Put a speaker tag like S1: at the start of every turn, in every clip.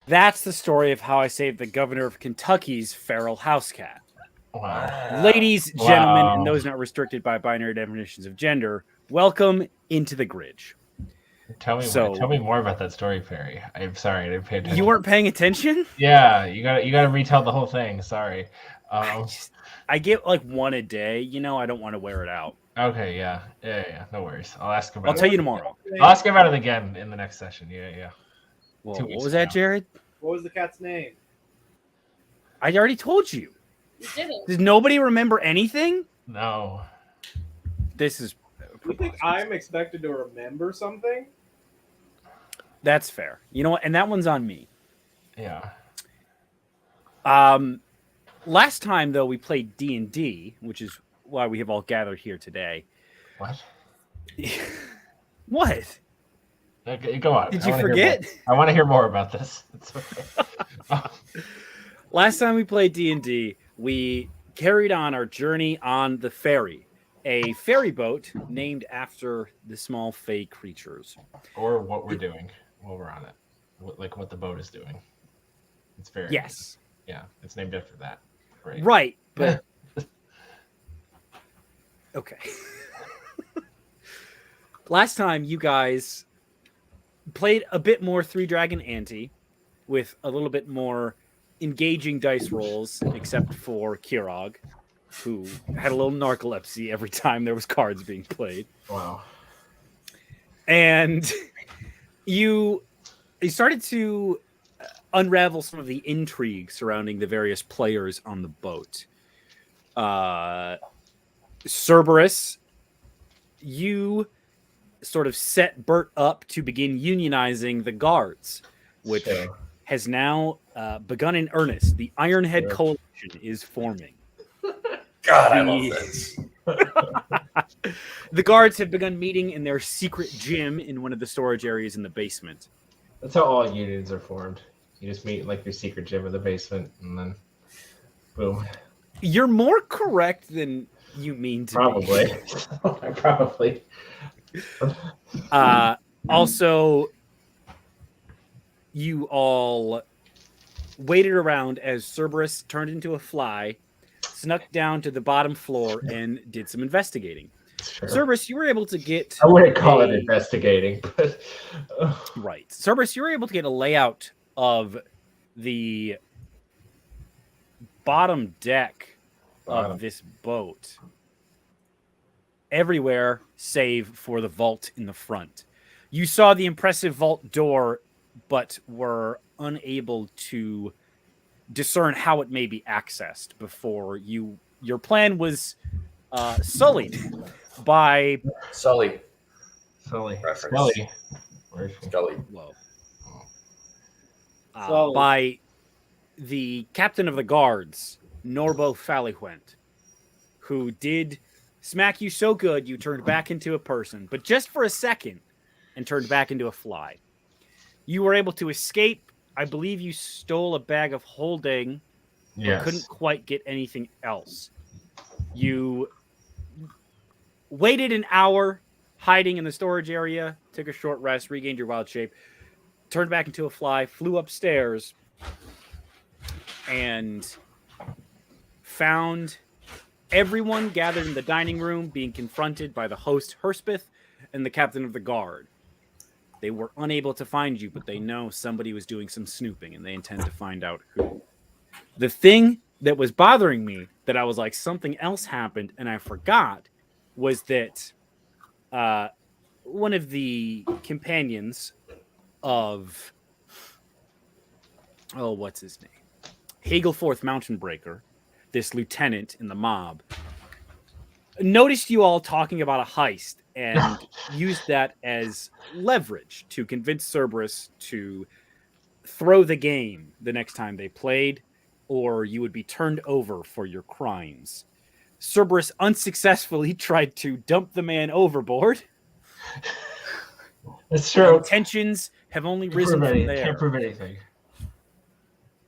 S1: That's the story of how I saved the governor of Kentucky's feral house cat.
S2: Wow.
S1: Ladies, gentlemen, and those not restricted by binary definitions of gender, welcome into the Gridge.
S2: Tell me more about that story, Perry. I'm sorry, I didn't pay attention.
S1: You weren't paying attention?
S2: Yeah, you gotta retell the whole thing. Sorry.
S1: I get like one a day. You know, I don't want to wear it out.
S2: Okay, yeah. No worries. I'll ask about it.
S1: I'll tell you tomorrow.
S2: I'll ask about it again in the next session. Yeah.
S1: Well, what was that, Jared?
S3: What was the cat's name?
S1: I already told you.
S4: You didn't.
S1: Does nobody remember anything?
S2: No.
S1: This is.
S3: You think I'm expected to remember something?
S1: That's fair. You know what? And that one's on me.
S2: Yeah.
S1: Last time though, we played D&D, which is why we have all gathered here today.
S2: What?
S1: What?
S2: Okay, go on.
S1: Did you forget?
S2: I want to hear more about this. It's okay.
S1: Last time we played D&D, we carried on our journey on the ferry, a ferry boat named after the small fey creatures.
S2: Or what we're doing while we're on it. What the boat is doing. It's very
S1: yes.
S2: Yeah, it's named after that. Great.
S1: Right, but okay. Last time you guys played a bit more Three Dragon Ante with a little bit more engaging dice rolls, except for Kirog, who had a little narcolepsy every time there was cards being played.
S2: Wow.
S1: And you started to unravel some of the intrigue surrounding the various players on the boat. Cerberus, you sort of set Bert up to begin unionizing the guards, which has now begun in earnest. The Ironhead Coalition is forming.
S5: God, I love this.
S1: The guards have begun meeting in their secret gym in one of the storage areas in the basement.
S2: That's how all unions are formed. You just meet like your secret gym in the basement, and then boom.
S1: You're more correct than you mean to
S2: Probably. Probably.
S1: Also, you all waited around as Cerberus turned into a fly, snuck down to the bottom floor, and did some investigating.
S2: Sure.
S1: Cerberus, you were able to get...
S2: I wouldn't call it investigating, but...
S1: Right. Cerberus, you were able to get a layout of the bottom deck of this boat. Everywhere save for the vault in the front. You saw the impressive vault door, but were unable to discern how it may be accessed before your plan was sullied by
S5: Sully.
S2: Reference.
S5: Sully.
S1: Whoa. By the captain of the guards, Norbo Fallihuent, who did smack you so good you turned back into a person, but just for a second, and turned back into a fly. You were able to escape. I believe you stole a bag of holding, but couldn't quite get anything else. You waited an hour hiding in the storage area, took a short rest, regained your wild shape, turned back into a fly, flew upstairs, and found everyone gathered in the dining room being confronted by the host Herspeth and the captain of the guard. They were unable to find you, but they know somebody was doing some snooping and they intend to find out who. The thing that was bothering me, that I was like, something else happened and I forgot, was that one of the companions of, what's his name? Hagelforth Mountainbreaker, this lieutenant in the mob, noticed you all talking about a heist and used that as leverage to convince Cerberus to throw the game the next time they played, or you would be turned over for your crimes. Cerberus unsuccessfully tried to dump the man overboard.
S2: That's true.
S1: And tensions have only risen from there.
S2: Can't prove anything.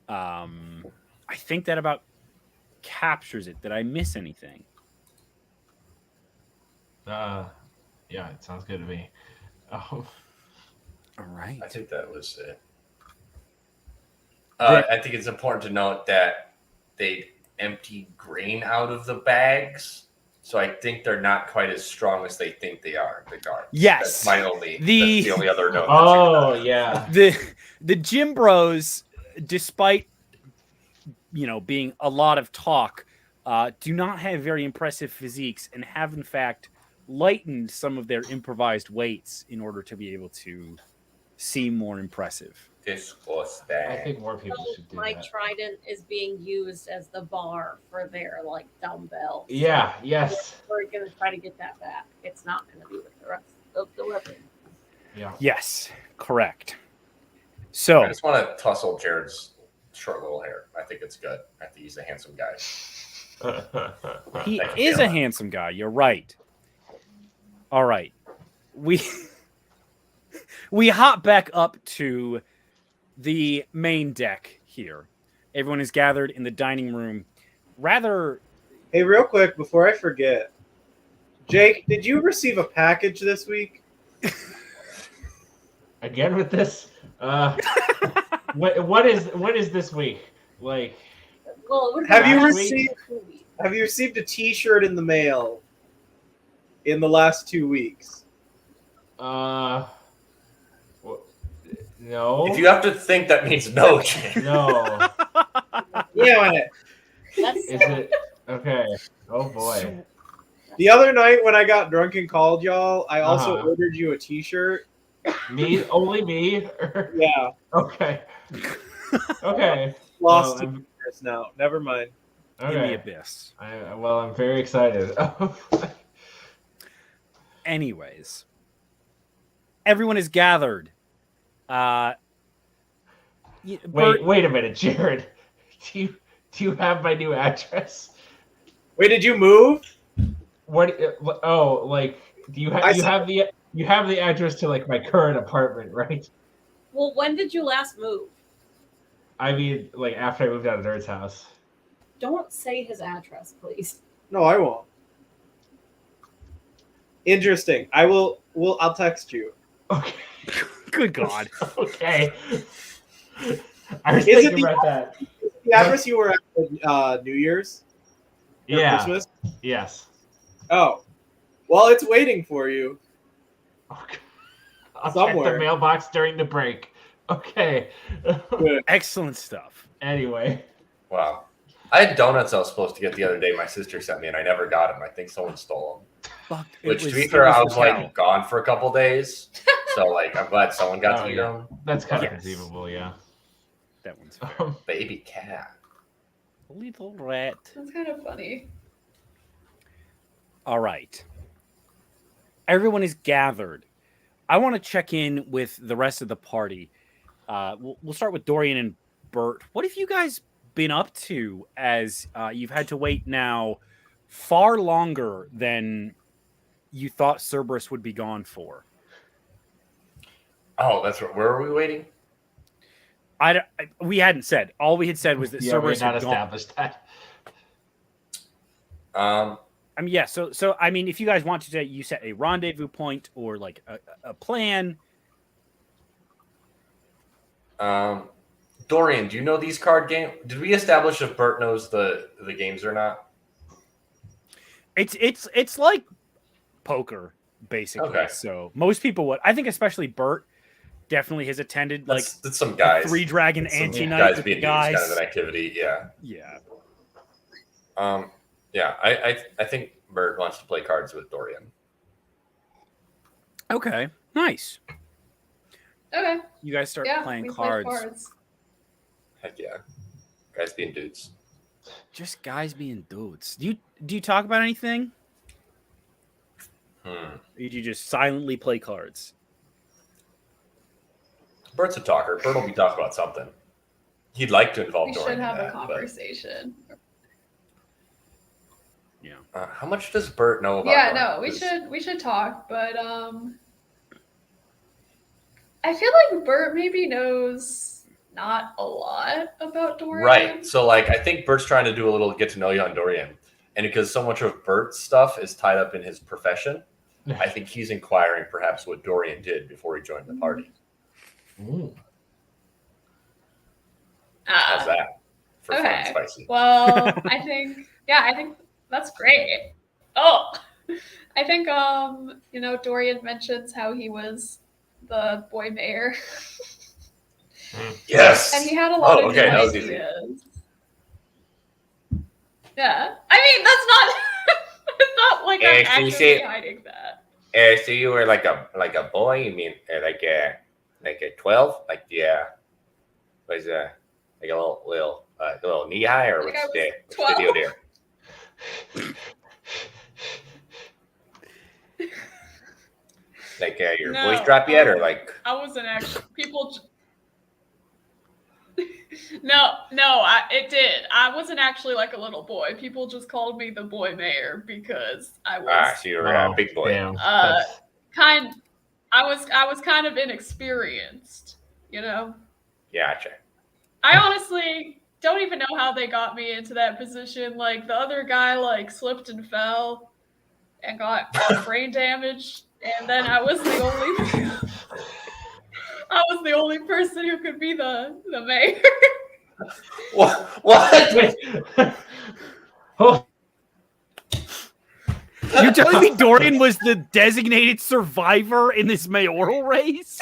S1: I think that about captures it. Did I miss anything?
S2: Yeah, it sounds good to me. Oh,
S1: All right.
S5: I think that was it. I think it's important to note that they emptied grain out of the bags, so I think they're not quite as strong as they think they are. The guards.
S1: Yes.
S5: That's the only other note.
S2: Oh yeah.
S1: The Gym Bros, despite being a lot of talk, do not have very impressive physiques and have in fact lightened some of their improvised weights in order to be able to seem more impressive.
S5: Disgusting.
S2: I think more people should do
S4: My
S2: that.
S4: trident is being used as the bar for their dumbbell.
S2: Yeah. Yes.
S4: We're gonna try to get that back. It's not gonna be with the rest of the weapon.
S2: Yeah.
S1: Yes, correct. So
S5: I just want to tussle Jared's short little hair. I think it's good. I think he's a handsome guy.
S1: he
S5: Thank you,
S1: is a
S5: Taylor.
S1: handsome guy. You're right. All right. We hop back up to the main deck here. Everyone is gathered in the dining room. Rather,
S3: Hey, real quick before I forget, Jake, did you receive a package this week?
S2: Again with this. What is this week? Like,
S4: Well, it would
S3: Have you
S2: last
S3: received Have you received a T-shirt in the mail in the last 2 weeks?
S2: no.
S5: If you have to think, that means no, Jared.
S2: No.
S3: Yeah.
S4: That's
S2: Is it okay? Oh boy.
S3: The other night when I got drunk and called y'all, I also
S2: Uh-huh.
S3: ordered you a T-shirt.
S2: Me? Only me?
S3: Yeah,
S2: Okay. Okay.
S3: lost
S2: Well,
S3: to Paris now. Never mind.
S1: in the
S2: Okay.
S1: abyss.
S2: I'm very excited.
S1: Anyways, everyone is gathered. Bert,
S2: Wait a minute, Jared. Do you have my new address?
S3: Wait, did you move?
S2: What? Oh, like do you
S3: I
S2: have you have the address to my current apartment, right?
S4: Well, when did you last move?
S2: I mean, after I moved out of Nerd's house.
S4: Don't say his address, please.
S3: No, I won't. Interesting. I'll text you.
S2: Okay.
S1: good God.
S2: Okay. I was
S3: Is it
S2: thinking
S3: the-
S2: about that.
S3: The address you were at New Year's? Or
S2: Yeah.
S3: Christmas?
S2: Yes.
S3: Oh. Well, it's waiting for you.
S2: Okay. I'll check
S3: Somewhere.
S2: the mailbox during the break. Okay.
S3: Good.
S1: Excellent stuff.
S2: Anyway.
S5: Wow. I had donuts I was supposed to get the other day. My sister sent me, and I never got them. I think someone stole them.
S1: Fuck,
S5: Which, to be fair, I was gone for a couple days. So, I'm glad someone got
S2: Oh,
S5: to eat
S2: yeah.
S5: them.
S2: That's kind of
S1: Yes.
S2: conceivable, yeah.
S1: That one's fair.
S5: Baby cat.
S1: Little rat.
S6: That's kind of funny.
S1: All right. Everyone is gathered. I want to check in with the rest of the party. We'll start with Dorian and Bert. What have you guys been up to as you've had to wait now far longer than you thought Cerberus would be gone for?
S5: Oh, that's right. Where are we waiting?
S1: We hadn't said. All we had said was that
S2: Yeah, we
S1: Cerberus
S2: had not
S1: had gone.
S2: established that.
S1: I mean, yeah. So I mean, if you guys want to, you set a rendezvous point or a plan.
S5: Dorian, do you know these card games? Did we establish if Bert knows the games or not?
S1: It's like poker, basically.
S5: Okay.
S1: So most people would. I think especially Bert definitely has attended like
S5: That's some
S1: a
S5: guys.
S1: Three Dragon
S5: It's some
S1: Ante night
S5: guys
S1: with
S5: being
S1: the guys.
S5: kind of an activity. Yeah.
S1: Yeah.
S5: Yeah. I think Bert wants to play cards with Dorian.
S1: Okay. Nice.
S6: Okay.
S1: You guys start
S6: Yeah.
S1: playing
S6: we play
S1: cards.
S5: Heck yeah. Guys being dudes.
S1: Just guys being dudes. Do you talk about anything? Or do you just silently play cards?
S5: Bert's a talker. Bert will be talking about something. He'd like to involve
S6: We
S5: Dorian.
S6: should have
S5: in
S6: a
S5: that, but,
S6: conversation.
S1: Yeah.
S5: how much does Bert know about?
S6: Yeah,
S5: Dorian?
S6: no, we
S5: 'Cause-
S6: should talk, but I feel like Bert maybe knows not a lot about Dorian.
S5: Right. So like I think Bert's trying to do a little get to know you on Dorian. And because so much of Bert's stuff is tied up in his profession, I think he's inquiring perhaps what Dorian did before he joined the party.
S2: Ooh.
S5: How's that? For fun
S6: Okay.
S5: and spicy.
S6: Well, I think that's great. Oh, I think Dorian mentions how he was the boy mayor,
S5: Yes.
S6: and he had a lot of
S5: okay,
S6: new
S5: that was easy.
S6: ideas. Yeah, I mean that's not it's not like I'm
S5: so you
S6: actively
S5: say-
S6: hiding that.
S5: So you were like a boy? You mean like a 12? Like was like a little knee high or
S6: Like
S5: what's
S6: I was
S5: the
S6: 12.
S5: deal there? Like your
S6: No,
S5: voice drop yet, or like?
S6: I wasn't actually people. It did. I wasn't actually like a little boy. People just called me the boy mayor because I was
S5: So you were a big boy.
S2: Damn.
S6: I was kind of inexperienced, you know.
S5: Gotcha.
S6: I honestly don't even know how they got me into that position. Like the other guy like slipped and fell and got brain damage, and then I was the only person who could be the mayor.
S5: What?
S2: Oh,
S1: You're telling me Dorian was the designated survivor in this mayoral race?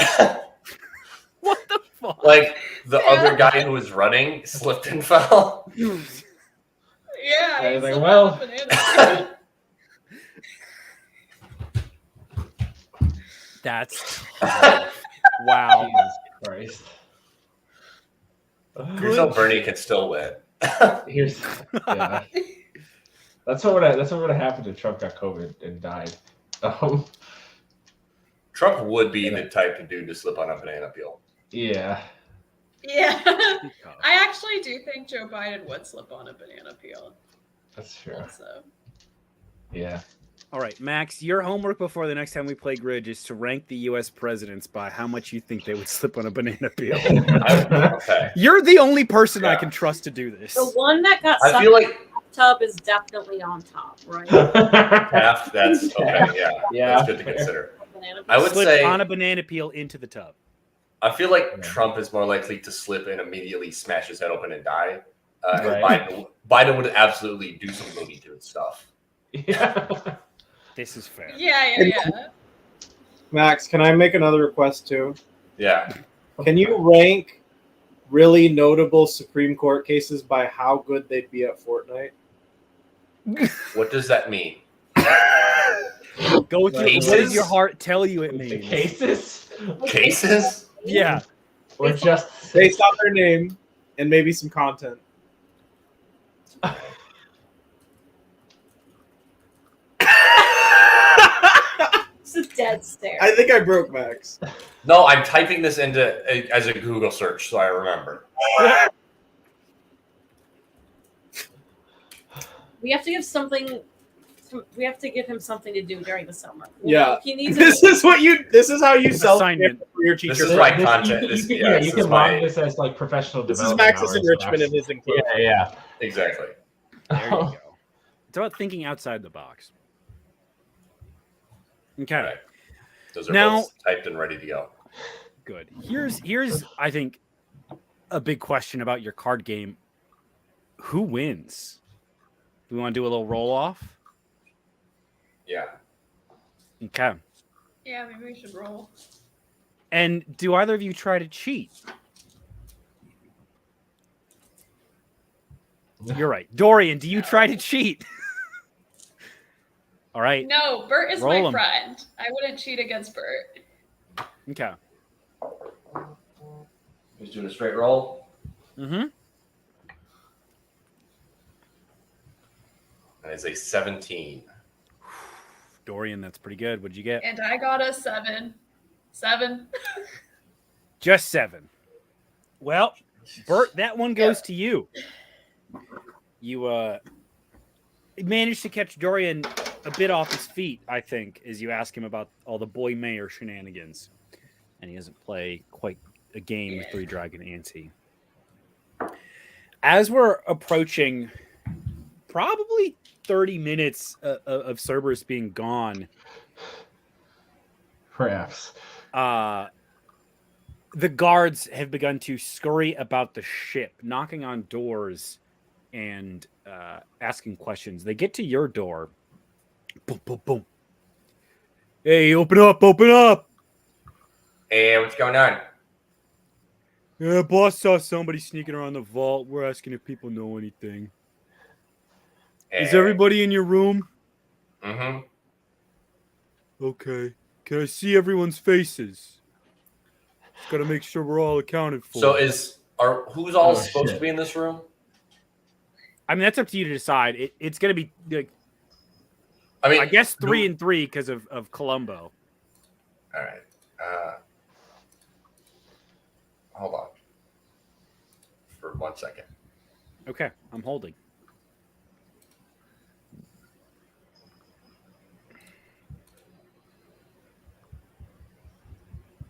S1: What the fuck?
S5: Like the other guy who was running slipped and fell.
S6: Yeah,
S2: I was
S6: he
S2: like,
S6: slipped
S2: well-
S6: on a banana.
S1: That's tough. Wow.
S2: Jesus Christ.
S5: Here's how Bernie can still win.
S2: Here's yeah. That's what would have happened if Trump got COVID and died.
S5: Trump would be the type of dude to slip on a banana peel.
S2: Yeah.
S6: Yeah. I actually do think Joe Biden would slip on a banana peel.
S2: That's true.
S6: Also.
S2: Yeah.
S1: All right, Max, your homework before the next time we play Grid is to rank the U.S. presidents by how much you think they would slip on a banana peel.
S5: Okay.
S1: You're the only person I
S5: Yeah.
S1: can trust to do this.
S4: The one that got
S5: I
S4: sucked
S5: feel
S4: in
S5: like
S4: the tub is definitely on top, right?
S5: half. That's okay. Yeah.
S2: Yeah.
S5: That's good to consider.
S4: Banana
S5: I would
S1: Slip
S5: say
S1: on a banana peel into the tub.
S5: I feel like
S2: Yeah.
S5: Trump is more likely to slip and immediately smash his head open and die.
S2: Right.
S5: And Biden would absolutely do some Looney Tunes stuff.
S2: Yeah.
S1: This is fair.
S6: Yeah.
S3: Max, can I make another request too?
S5: Yeah.
S3: Can you rank really notable Supreme Court cases by how good they'd be at Fortnite?
S5: What does that mean?
S1: Go with what
S5: Cases?
S1: does your heart tell you it
S2: The
S1: means?
S2: cases?
S5: Cases?
S1: Yeah.
S2: Or just
S3: Based on their name and maybe some content.
S4: It's a dead stare.
S3: I think I broke Max.
S5: No, I'm typing this as a Google search so I remember.
S4: We have to give something. We have to give him something to do during the summer.
S3: Yeah.
S4: He needs.
S3: This is how you sell
S1: Assignment.
S3: for your
S5: This
S3: teacher.
S5: is my
S2: This-
S5: content.
S2: You,
S5: This-
S2: can,
S5: yeah,
S2: yeah,
S5: this
S2: you
S5: is
S2: can
S5: my-
S2: log this as like professional
S3: This is
S2: development.
S3: Max's
S2: hours,
S3: enrichment
S2: Max.
S3: in his inclusion.
S2: Yeah.
S5: Exactly.
S1: There you go. It's about thinking outside the box. Okay.
S5: All right. Those are
S1: Now-
S5: both typed and ready to go.
S1: Good. Here's I think a big question about your card game. Who wins? Do we want to do a little roll off?
S5: Yeah.
S1: Okay.
S6: Yeah, maybe we should roll.
S1: And do either of you try to cheat? You're right. Dorian, do you try to cheat? All right.
S6: No, Bert is
S1: Roll
S6: my
S1: 'em.
S6: friend. I wouldn't cheat against Bert.
S1: Okay.
S5: He's doing a straight roll.
S1: Mm-hmm.
S5: And it's a 17.
S1: Dorian, that's pretty good. What'd you get?
S6: And I got a 7. 7.
S1: Just 7. Well, Bert, that one goes to you. You managed to catch Dorian a bit off his feet, I think, as you ask him about all the boy mayor shenanigans. And he doesn't play quite a game with 3 Dragon Ante. As we're approaching probably 30 minutes of Cerberus being gone,
S2: Perhaps.
S1: the guards have begun to scurry about the ship, knocking on doors and asking questions. They get to your door. Boom, boom, boom. Hey, open up, open up.
S5: Hey, what's going on?
S1: Yeah, boss saw somebody sneaking around the vault. We're asking if people know anything. Is everybody in your room?
S5: Mm-hmm.
S1: Okay. Can I see everyone's faces? Just gotta make sure we're all accounted for.
S5: So who's all
S2: Oh,
S5: supposed
S2: shit.
S5: to be in this room?
S1: I mean, that's up to you to decide. It's gonna be like,
S5: I mean,
S1: I guess 3 and 3 because of Columbo.
S5: All right. Hold on. For 1 second.
S1: Okay, I'm holding.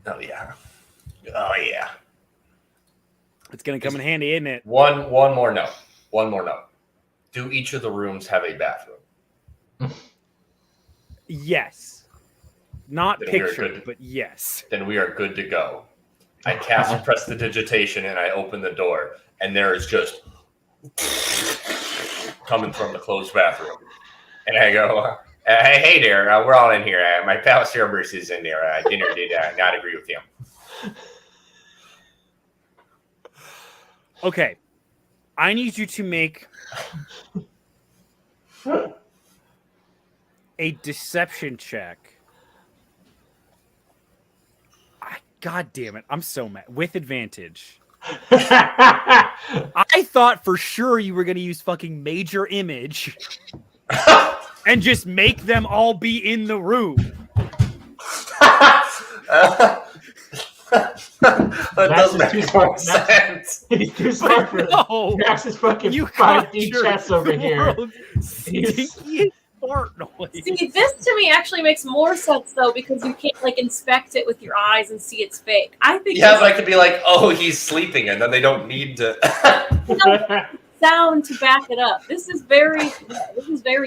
S5: Oh yeah. Oh yeah.
S1: It's gonna come in handy, isn't it?
S5: One more note. One more note. Do each of the rooms have a bathroom?
S1: Yes. Not
S5: Then we are
S1: pictured,
S5: good.
S1: but yes.
S5: Then we are good to go. I cast prestidigitation and I open the door, and there is just coming from the closed bathroom. And I go, hey there, we're all in here. My pal Cerberus is in there. Dinner did not agree with him.
S1: Okay. I need you to make a deception check. God damn it. I'm so mad. With advantage. I thought for sure you were going to use fucking major image and just make them all be in the room.
S5: That doesn't
S2: That's too
S5: make more
S2: smart.
S5: sense.
S2: He's too smart for
S1: No.
S2: Max is fucking
S1: You
S2: 5D
S1: conjured
S2: chess over
S1: the
S2: here.
S1: world's stinkiest fart noise.
S4: See, this to me actually makes more sense though because you can't like inspect it with your eyes and see it's fake. I think
S5: Yeah,
S4: this
S5: but I could be like, oh, he's sleeping, and then they don't need to.
S4: sound to back it up. This is very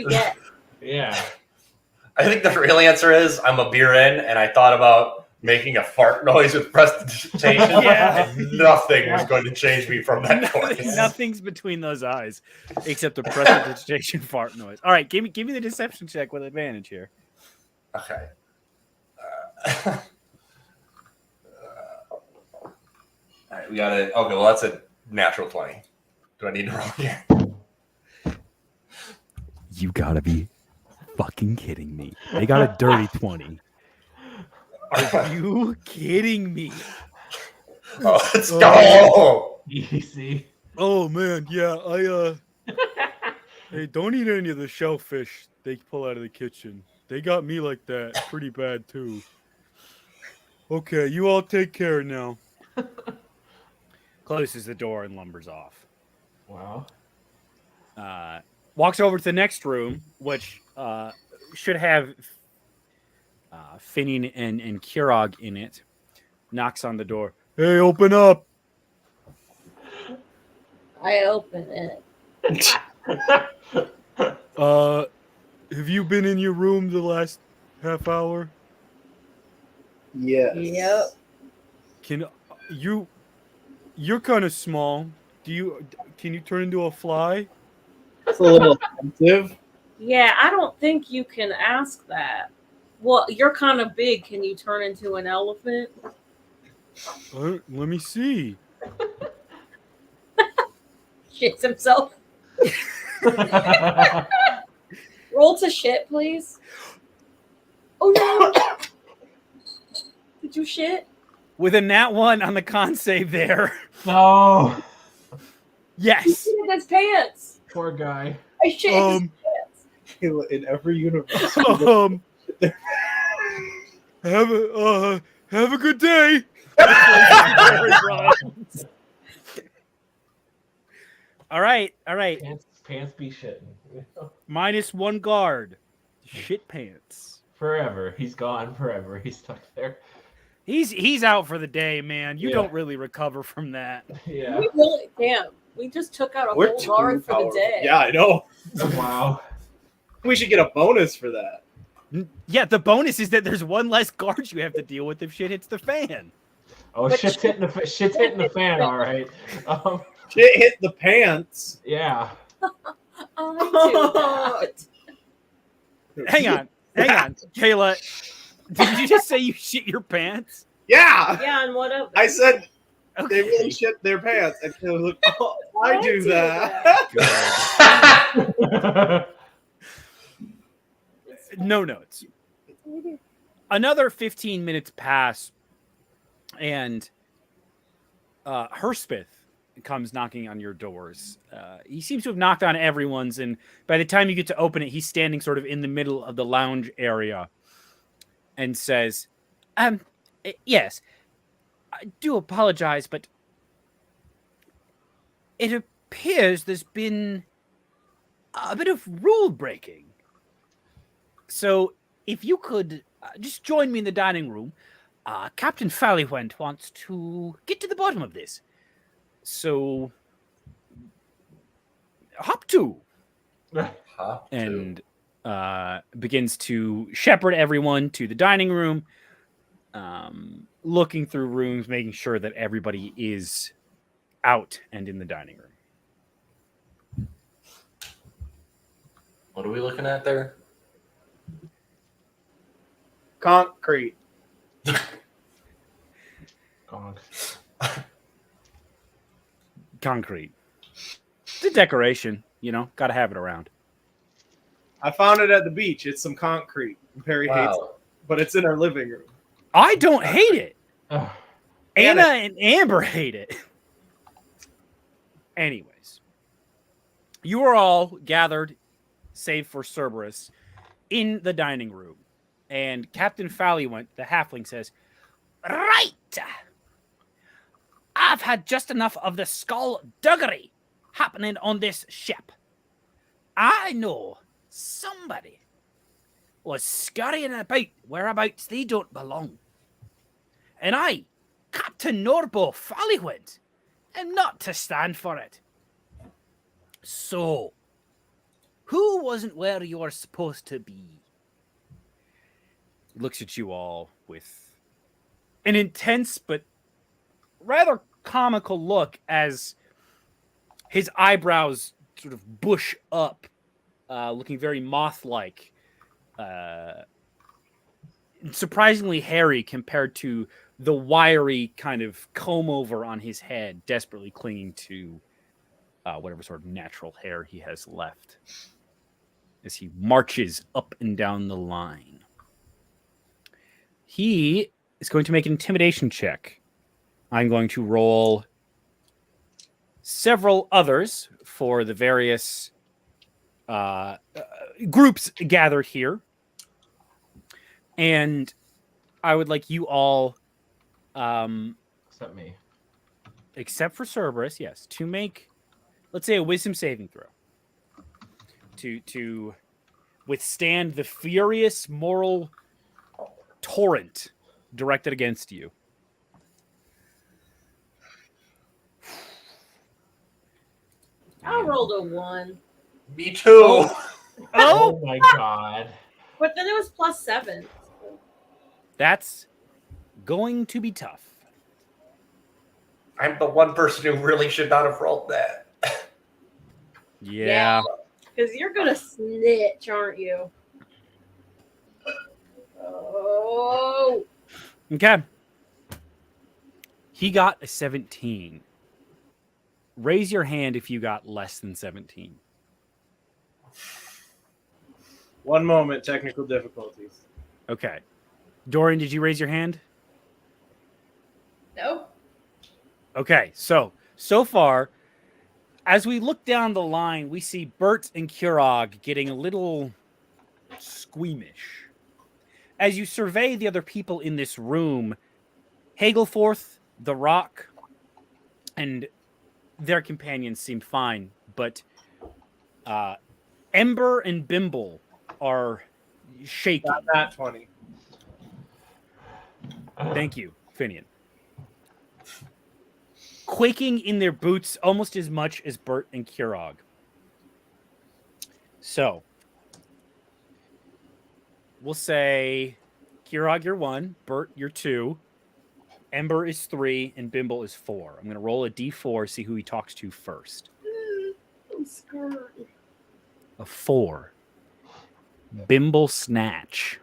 S4: dead.
S2: Yeah.
S5: I think the real answer is I'm a beer in, and I thought about making a fart noise with prestidigitation,
S1: Yeah.
S5: and nothing was going to change me from that noise.
S1: Nothing's between those eyes except a prestidigitation fart noise. All right, give me the deception check with advantage here.
S5: Okay. All right, we got it. Okay, well, that's a natural 20. Do I need to roll here?
S1: You gotta be fucking kidding me. They got a dirty 20. Are you kidding me?
S5: Oh, let's go.
S2: Easy.
S1: Oh man, yeah, hey, don't eat any of the shellfish they pull out of the kitchen. They got me like that pretty bad too. Okay, you all take care now. Closes the door and lumbers off.
S2: Wow.
S1: Walks over to the next room, which should have Finian and Kirog in it. Knocks on the door. Hey, open up!
S4: I open it.
S1: Have you been in your room the last half hour?
S3: Yes.
S4: Yep.
S1: Can you You're kind of small. Can you turn into a fly?
S3: It's a little offensive.
S4: Yeah, I don't think you can ask that. Well, you're kind of big. Can you turn into an elephant?
S1: Let me see.
S4: Shits himself. Roll to shit, please. Oh no! Did you shit?
S1: With a nat 1 on the con save there.
S2: No.
S4: He
S1: Yes.
S4: shit in his pants.
S2: Poor guy.
S4: I shit in his pants.
S3: In every universe.
S1: Have a good day. All right.
S2: Pants be shitting.
S1: -1 guard. Shit pants.
S2: Forever. He's gone forever. He's stuck there.
S1: He's out for the day, man. You
S2: Yeah.
S1: don't really recover from that.
S2: Yeah.
S4: We really, damn. We just took out a
S3: We're
S4: whole
S3: too
S4: guard for the
S3: powerful.
S4: day.
S3: Yeah, I know.
S2: Wow.
S3: We should get a bonus for that.
S1: Yeah, the bonus is that there's one less guard you have to deal with if shit hits the fan.
S2: Oh,
S4: But
S2: shit's hitting the fan, all right.
S3: Shit hit the pants.
S2: Yeah.
S4: I do that.
S1: Hang on, Kayla. Did you just say you shit your pants?
S3: Yeah.
S4: Yeah, and what else?
S3: I said they
S1: Okay.
S3: really shit their pants. And they look, oh, I do that.
S1: No notes. Another 15 minutes pass, and Herspeth comes knocking on your doors. He seems to have knocked on everyone's, and by the time you get to open it, he's standing sort of in the middle of the lounge area and says, yes, I do apologize, but it appears there's been a bit of rule breaking. So if you could just join me in the dining room, Captain Fallywent wants to get to the bottom of this. So hop to. And begins to shepherd everyone to the dining room, looking through rooms, making sure that everybody is out and in the dining room.
S5: What are we looking at there?
S3: Concrete.
S2: Gong.
S1: Concrete. It's a decoration, gotta have it around.
S3: I found it at the beach. It's some concrete. Perry hates it, but it's in our living room.
S1: I don't hate it.
S2: Ugh.
S1: Anna and Amber hate it. Anyways, you are all gathered, save for Cerberus, in the dining room. And Captain Fallywent, the halfling, says, "Right! I've had just enough of the skullduggery happening on this ship. I know somebody was scurrying about whereabouts they don't belong. And I, Captain Norbo Fallywent, am not to stand for it. So, who wasn't where you're supposed to be?" He looks at you all with an intense but rather comical look as his eyebrows sort of bush up, looking very moth-like, surprisingly hairy compared to the wiry kind of comb-over on his head, desperately clinging to whatever sort of natural hair he has left as he marches up and down the line. He is going to make an intimidation check. I'm going to roll several others for the various groups gathered here. And I would like you all,
S2: Except me.
S1: except for Cerberus, yes, to make, let's say, a wisdom saving throw. To withstand the furious moral torrent directed against you.
S4: I rolled a 1.
S5: Me too.
S2: Oh my god.
S4: But then it was +7.
S1: That's going to be tough.
S5: I'm the one person who really should not have rolled that.
S1: Yeah.
S4: Because you're gonna snitch, aren't you? Oh.
S1: Okay. He got a 17. Raise your hand if you got less than 17.
S3: One moment, technical difficulties.
S1: Okay. Dorian, did you raise your hand?
S6: No.
S1: Okay, so far, as we look down the line, we see Bert and Kurog getting a little squeamish. As you survey the other people in this room, Hagelforth, The Rock, and their companions seem fine, but Ember and Bimble are shaking.
S3: Not that 20.
S1: Thank you, Finian. Quaking in their boots almost as much as Bert and Kurog. So, we'll say Kurog, you're 1, Bert, you're 2, Ember is 3, and Bimble is 4. I'm going to roll a d4, see who he talks to first.
S4: I'm scared.
S1: A 4. Bimble Snatch.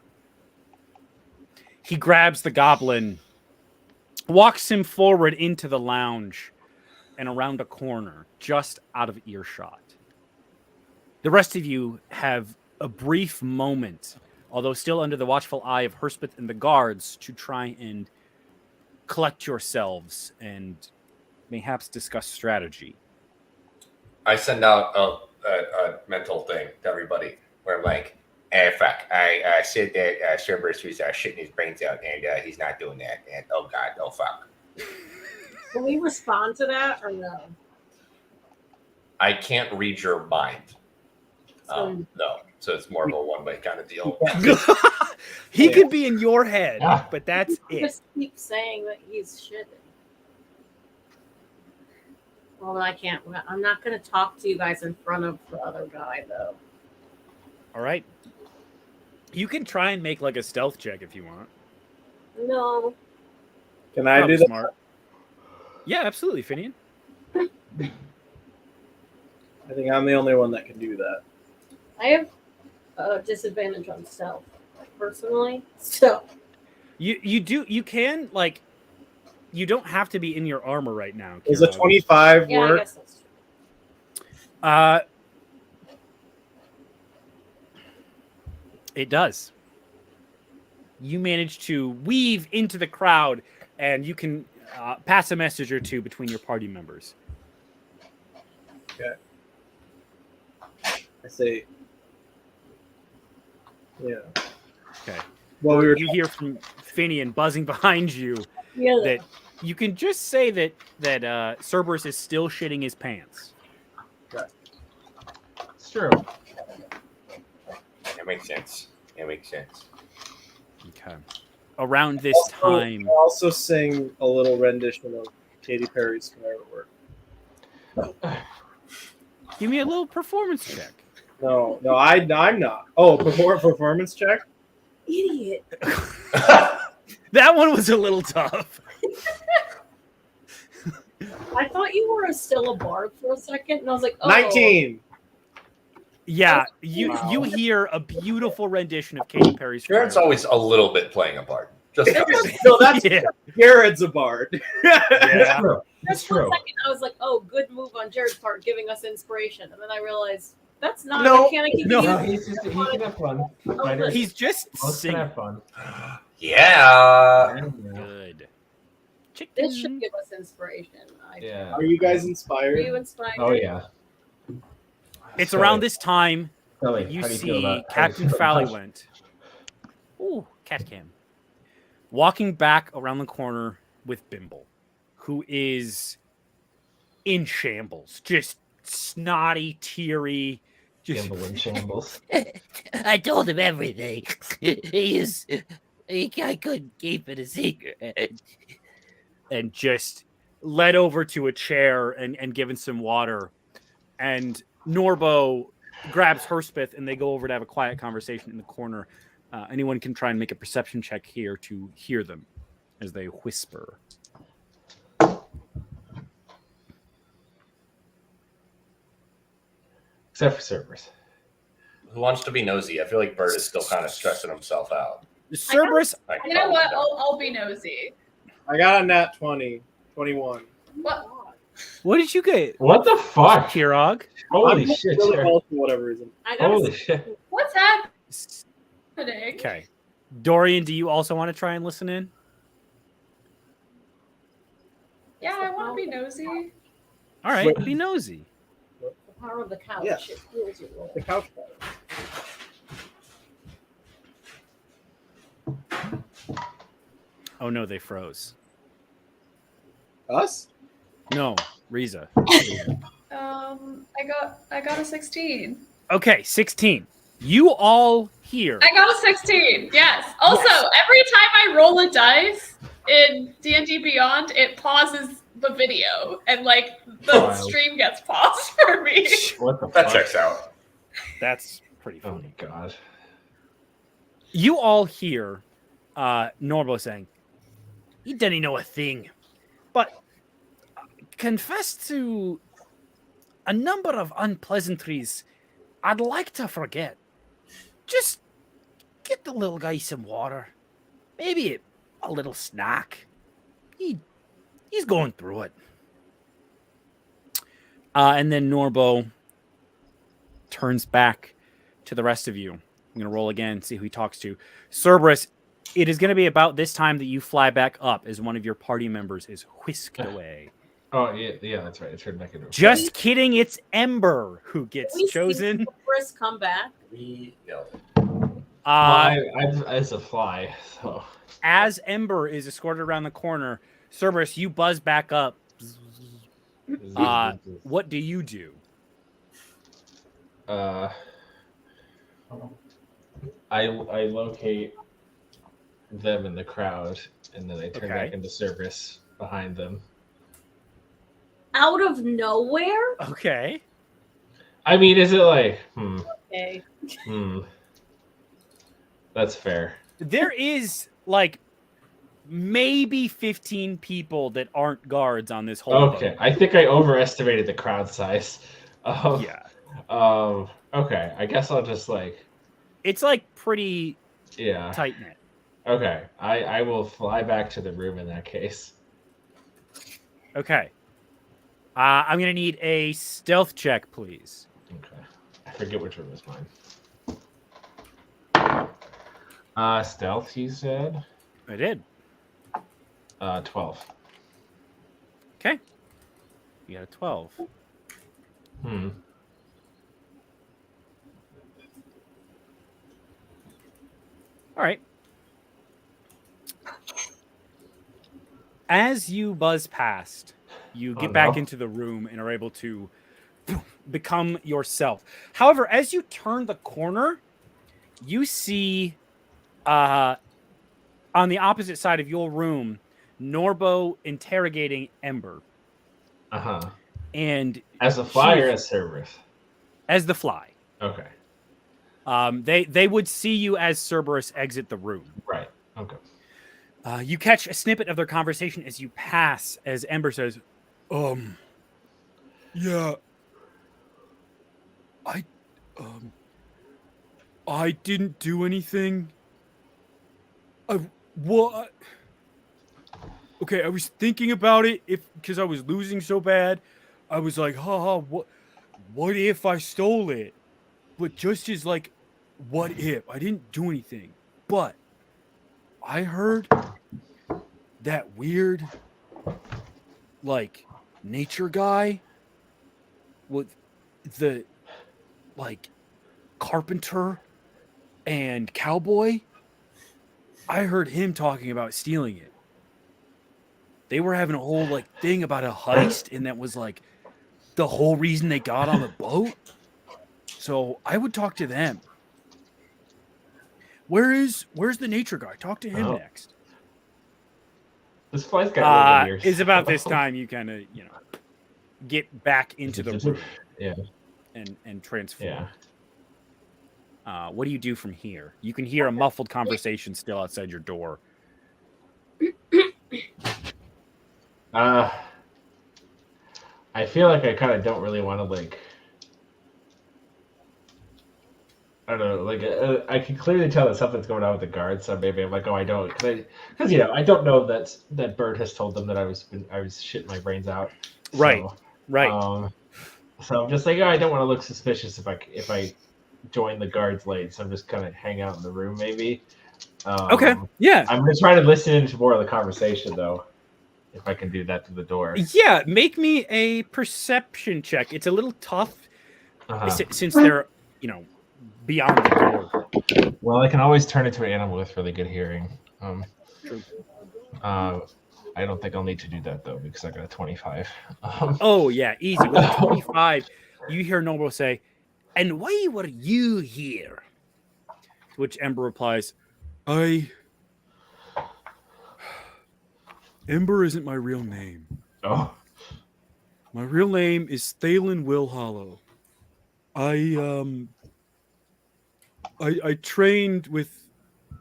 S1: He grabs the goblin, walks him forward into the lounge and around a corner, just out of earshot. The rest of you have a brief moment, although still under the watchful eye of Hurspeth and the guards, to try and collect yourselves and perhaps discuss strategy.
S5: I send out a mental thing to everybody where I'm like, fuck, I said that Cerberus was shitting his brains out, and he's not doing that. And oh god, oh fuck.
S4: Can we respond to that or no?
S5: I can't read your mind. No, so it's more of a one-way kind of deal.
S1: He could be in your head, but that's
S4: You
S1: it.
S4: just keep saying that he's shitting. Well, I can't. I'm not going to talk to you guys in front of the other guy, though.
S1: All right. You can try and make like a stealth check if you want.
S4: No.
S3: Can I
S1: Probably
S3: do that?
S1: smart. Yeah, absolutely, Finian.
S3: I think I'm the only one that can do that.
S4: I have a disadvantage on stealth, personally. So.
S1: You can like you don't have to be in your armor right now.
S3: Is a
S1: Kira.
S3: 25
S4: Yeah, I
S3: work?
S4: guess that's true.
S1: It does. You manage to weave into the crowd, and you can pass a message or two between your party members.
S3: Okay. I say, yeah.
S1: Okay.
S3: Well, we were
S1: You hear from Finian buzzing behind you
S4: Yeah.
S1: that you can just say that Cerberus is still shitting his pants.
S2: It's true.
S5: That makes sense.
S1: Okay. Around this time,
S3: I'll also sing a little rendition of Katy Perry's Firework.
S1: give me a little performance check.
S3: No, I'm not. Oh, performance check?
S4: Idiot.
S1: That one was a little tough.
S4: I thought you were still a bard for a second, and I was like, oh.
S3: 19.
S1: Yeah, you
S3: Wow.
S1: you hear a beautiful rendition of Katy Perry's.
S5: Jared's
S1: Firework.
S5: always a little bit playing a part. Just
S3: No, that's
S1: Yeah.
S3: Jared's a bard.
S1: Yeah.
S2: True. It's
S4: Just for a
S2: true.
S4: second, I was like, oh, good move on Jared's part, giving us inspiration. And then I realized that's not
S3: No,
S4: a mechanic you
S1: no.
S4: can
S2: No,
S4: use.
S2: he can have fun. Fighters
S1: He's just
S2: both can
S1: singing.
S2: have fun.
S5: yeah.
S1: Good. Chicken.
S4: This should give us inspiration.
S2: Yeah.
S3: Are you guys
S4: Are
S3: inspired?
S4: you inspired?
S2: Oh yeah.
S1: It's
S2: So,
S1: around this time
S2: Kelly,
S1: you
S2: how do you feel
S1: see
S2: about-
S1: Captain Fallywent. Ooh, cat cam. Walking back around the corner with Bimble, who is in shambles, just snotty, teary. Just
S2: Gamble in shambles.
S7: I told him everything. I couldn't keep it a secret.
S1: and just led over to a chair and given some water. And Norbo grabs Hurspeth and they go over to have a quiet conversation in the corner. Anyone can try and make a perception check here to hear them as they whisper.
S2: except for Cerberus.
S5: Who wants to be nosy? I feel like Bert is still kind of stressing himself out.
S1: Cerberus,
S5: Like,
S6: You know what? I'll be nosy.
S3: I got a nat 20, 21.
S6: What?
S1: what did you get,
S2: What the fuck?
S1: Kirog?
S2: Holy
S3: I'm
S2: shit!
S3: really
S2: Sure.
S3: well for whatever reason.
S4: I got
S2: Holy shit!
S6: What's happening?
S1: Okay. Dorian, do you also want to try and listen in?
S6: Yeah, I want to be nosy.
S1: All right, be nosy.
S4: the power of the couch.
S3: Yes.
S4: It heals you.
S3: The couch bed.
S1: Oh no, they froze.
S3: Us?
S1: No, Riza.
S6: I got a 16.
S1: Okay, 16. You all hear.
S6: I got a 16. Yes. Also, every time I roll a dice in D&D Beyond, it pauses the video and like the
S2: Wild.
S6: stream gets paused for me.
S2: What the
S5: that
S2: fuck?
S5: checks out.
S1: That's pretty
S2: Oh
S1: funny.
S2: my god!
S1: You all hear Norbo saying, "He didn't know a thing, but confessed to a number of unpleasantries I'd like to forget. Just get the little guy some water, maybe a little snack. He's going through it." And then Norbo turns back to the rest of you. I'm going to roll again, see who he talks to. Cerberus, it is going to be about this time that you fly back up as one of your party members is whisked away.
S2: Oh yeah, that's right. It turned back into.
S1: Just kidding, it's Ember who gets
S4: We see
S1: chosen.
S4: Chris come back.
S2: I'm as a fly, so.
S1: As Ember is escorted around the corner, Cerberus, you buzz back up. What do you do?
S2: I locate them in the crowd, and then I turn
S1: Okay.
S2: back into Cerberus behind them.
S4: Out of nowhere?
S1: Okay.
S2: I mean, is it like,
S4: Okay.
S2: That's fair.
S1: There is like maybe 15 people that aren't guards on this whole
S2: Okay,
S1: boat.
S2: I think I overestimated the crowd size.
S1: Yeah.
S2: Okay, I guess I'll just like,
S1: It's like pretty
S2: yeah.
S1: tight knit.
S2: Okay, I will fly back to the room in that case.
S1: Okay. I'm going to need a stealth check, please.
S2: Okay, I forget which room is mine. Stealth, you said?
S1: I did.
S2: 12.
S1: Okay. You got a 12. All right. As you buzz past, you get back into the room and are able to become yourself. However, as you turn the corner, you see on the opposite side of your room, Norbo interrogating Ember.
S2: Uh-huh.
S1: And
S2: As a fly or as Cerberus?
S1: as the fly.
S2: Okay.
S1: They would see you as Cerberus exit the room.
S2: Right. Okay.
S1: You catch a snippet of their conversation as you pass, as Ember says, yeah, I didn't do anything. What? Okay, I was thinking about it because I was losing so bad. I was like, what if I stole it? But just as like, what if? I didn't do anything. But I heard that weird, like, nature guy with the, like, carpenter and cowboy. I heard him talking about stealing it. They were having a whole, like, thing about a heist, and that was, like, the whole reason they got on the boat. So I would talk to them. Where's the nature guy? Talk to him next.
S2: This fly's got really weird.
S1: It's about this time you kind of, get back into the room.
S2: Yeah.
S1: And transform.
S2: Yeah.
S1: What do you do from here? You can hear a muffled conversation still outside your door.
S2: I feel like I kind of don't really want to like I don't know, like I can clearly tell that something's going on with the guards. So maybe I'm like, oh, I don't, because you know, I don't know that Bert has told them that I was shitting my brains out.
S1: Right.
S2: So,
S1: Right.
S2: So I'm just like, oh, I don't want to look suspicious if I join the guards late. So I'm just kind of hang out in the room, maybe.
S1: Okay. Yeah.
S2: I'm gonna try to listen into more of the conversation though, if I can do that through the door.
S1: Yeah. Make me a perception check. It's a little tough since they're, you know, beyond the door.
S2: Well, I can always turn into an animal with really good hearing.
S1: True.
S2: I don't think I'll need to do that though because I got a 25.
S1: Oh yeah, easy. With a 25, you hear Noble say, "And why were you here?" To which Ember replies, Ember isn't my real name.
S2: Oh.
S1: My real name is Thalen Willhollow. I trained with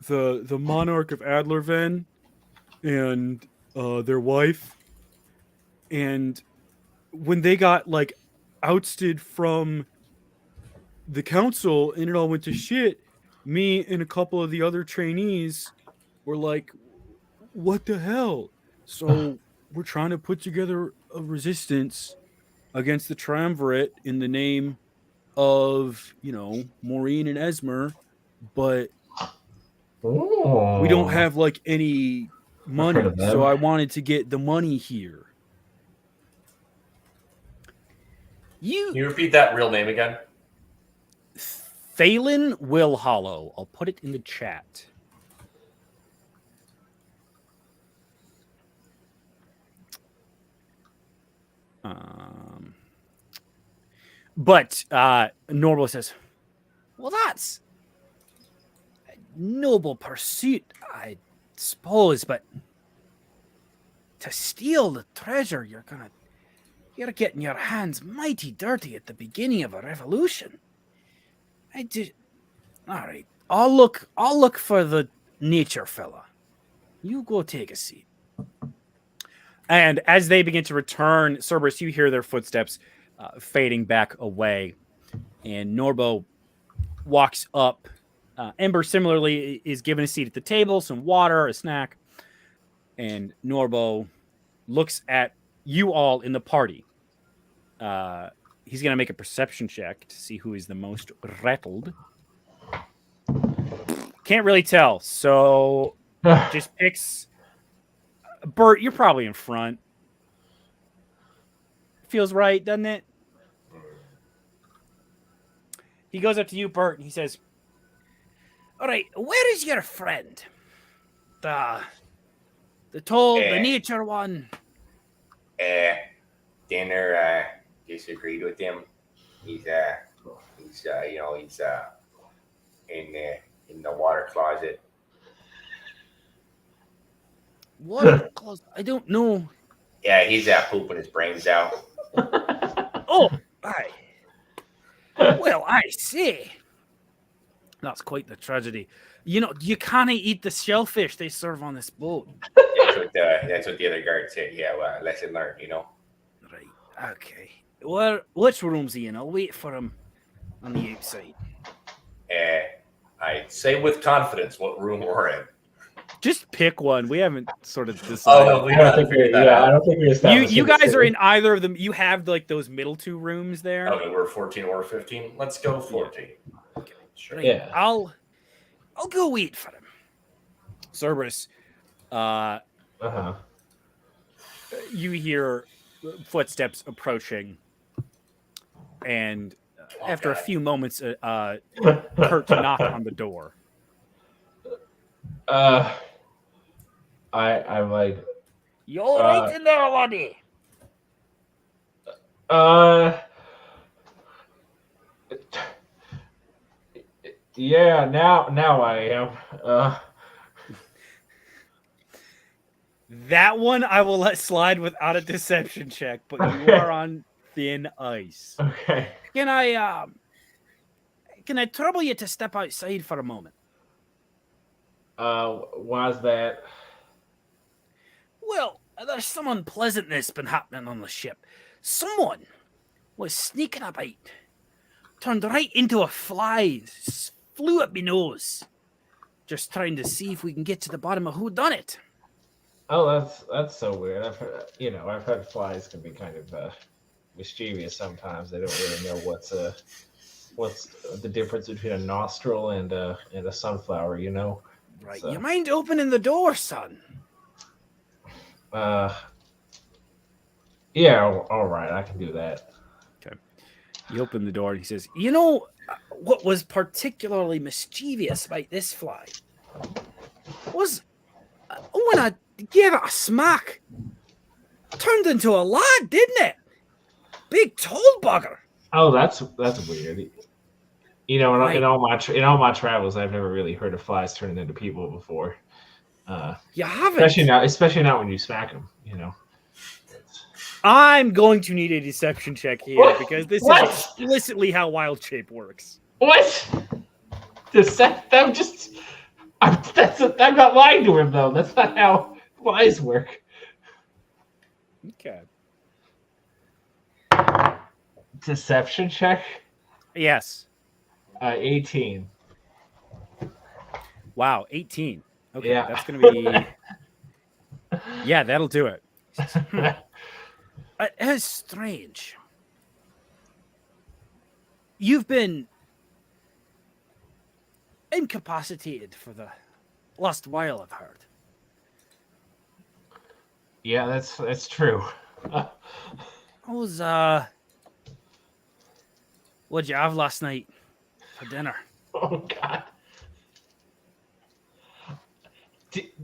S1: the monarch of Adlerven and their wife, and when they got like ousted from the council and it all went to shit, me and a couple of the other trainees were like, what the hell? So we're trying to put together a resistance against the triumvirate in the name of, you know, Maureen and Esmer, but we don't have like any money,
S2: heard of them.
S1: so I wanted to get the money here.
S5: Can you repeat that real name again?
S1: Thalen Willhollow. I'll put it in the chat. But Norbo says, well, that's a noble pursuit, I suppose, but to steal the treasure, you're getting your hands mighty dirty at the beginning of a revolution. All right. I'll look for the nature fella. You go take a seat. And as they begin to return, Cerberus, you hear their footsteps fading back away. And Norbo walks up. Ember similarly is given a seat at the table, some water, a snack. And Norbo looks at you all in the party. He's going to make a perception check to see who is the most rattled. Can't really tell. So just picks... Bert, you're probably in front. Feels right, doesn't it? He goes up to you, Bert, and he says, all right, where is your friend? The nature one.
S5: Dinner disagreed with him. He's in the water closet.
S1: Water closet? I don't know.
S5: Yeah, he's pooping his brains out.
S1: Oh, aye. Well, I see. That's quite the tragedy. You know, you can't eat the shellfish they serve on this boat.
S5: That's what the other guard said. Yeah, well, lesson learned, you know.
S1: Right. Okay. Well, which room's he in? I'll wait for him on the outside.
S5: I say with confidence what room we're in.
S1: Just pick one. We haven't sort of decided.
S5: Oh, I don't think we established.
S1: You guys are in either of them. You have like those middle two rooms there.
S5: Okay, we're 14 or 15. Let's go 14.
S1: Okay.
S5: Sure.
S1: Right.
S2: Yeah.
S1: I'll go wait for him. Cerberus, you hear footsteps approaching, and after a few moments, Kurt knocked on the door.
S2: I'm like,
S7: You all right in there, laddie?
S2: yeah, now I am.
S1: That one I will let slide without a deception check, but you are on thin ice.
S2: Okay.
S1: Can I trouble you to step outside for a moment?
S2: Why's that?
S1: Well, there's some unpleasantness been happening on the ship. Someone was sneaking about, turned right into a fly, flew up my nose. Just trying to see if we can get to the bottom of who done it.
S2: Oh, that's so weird. I've heard flies can be kind of mischievous sometimes. They don't really know what's the difference between a nostril and a sunflower.
S1: Right.
S2: So,
S1: You mind opening the door, son?
S2: yeah, all right, I can do that.
S1: Okay. You open the door and he says, "You know what was particularly mischievous about this fly? Was when I gave it a smack, turned into a lad, didn't it? Big tall bugger."
S2: Oh, that's weird.
S1: Right.
S2: In all my travels, I've never really heard of flies turning into people before.
S1: You haven't.
S2: Especially not when you smack them.
S1: I'm going to need a deception check here
S2: What?
S1: because this
S2: What?
S1: is explicitly how wild shape works.
S2: What? I'm not lying to him though. That's not how flies work.
S1: Okay.
S2: Deception check.
S1: Yes.
S2: 18.
S1: Wow. 18. Okay.
S2: Yeah.
S1: That's going to be. Yeah, that'll do it. It is strange. You've been incapacitated for the last while, I've heard.
S2: Yeah, that's true.
S1: I was, what'd you have last night for dinner?
S2: Oh God.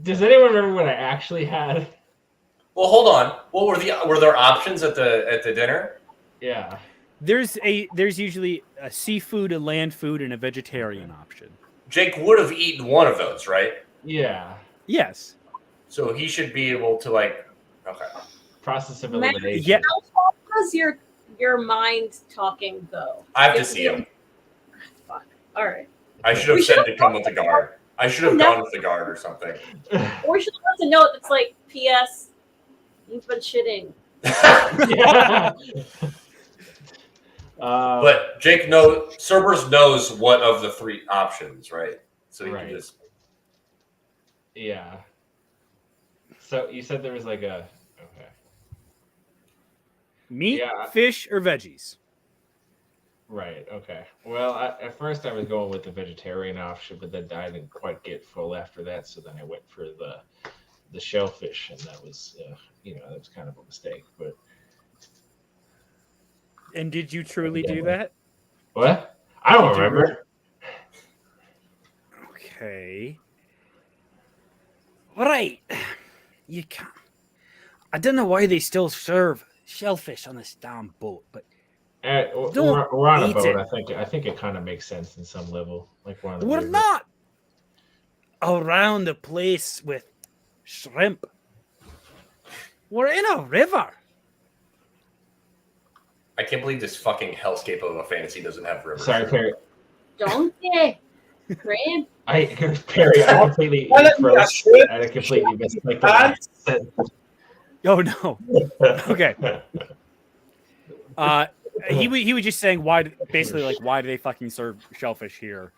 S2: Does anyone remember what I actually had?
S5: Well, hold on. What were there options at the dinner?
S2: Yeah.
S1: There's usually a seafood, a land food, and a vegetarian option.
S5: Jake would have eaten one of those, right?
S2: Yeah.
S1: Yes.
S5: So he should be able to okay.
S2: Process of
S4: Matt,
S2: elimination.
S1: Yeah.
S4: How far does your mind talking go?
S5: I have to see him.
S4: Fuck. All right.
S5: I should have
S4: We
S5: said
S4: should've
S5: to come with the guard. I should have gone with the guard or something.
S4: Or we should have left a note that's like, P.S. You've been shitting.
S2: Yeah.
S5: But Cerberus knows what of the three options, right? So he
S2: Right.
S5: can just.
S2: Yeah. So you said there was like a. Okay.
S1: Meat,
S2: Yeah.
S1: fish, or veggies?
S2: Right. Okay. Well, at first I was going with the vegetarian option, but then I didn't quite get full after that, so then I went for the shellfish, and that was that was kind of a mistake. But
S1: And did you truly do that?
S2: what? I don't remember.
S1: Okay. Right. You can't. I don't know why they still serve shellfish on this damn boat, but Don't
S2: We're on a
S1: eat
S2: boat.
S1: it.
S2: I think it kind of makes sense in some level. Like we're on the
S1: we're
S2: river.
S1: not around the place with shrimp. We're in a river.
S5: I can't believe this fucking hellscape of a fantasy doesn't have rivers.
S2: Sorry, Perry.
S4: Donkey. Graham.
S2: Perry, I completely
S3: Why don't you ask it?
S2: I completely missed
S1: Oh no. Okay. He was just saying why do they fucking serve shellfish here?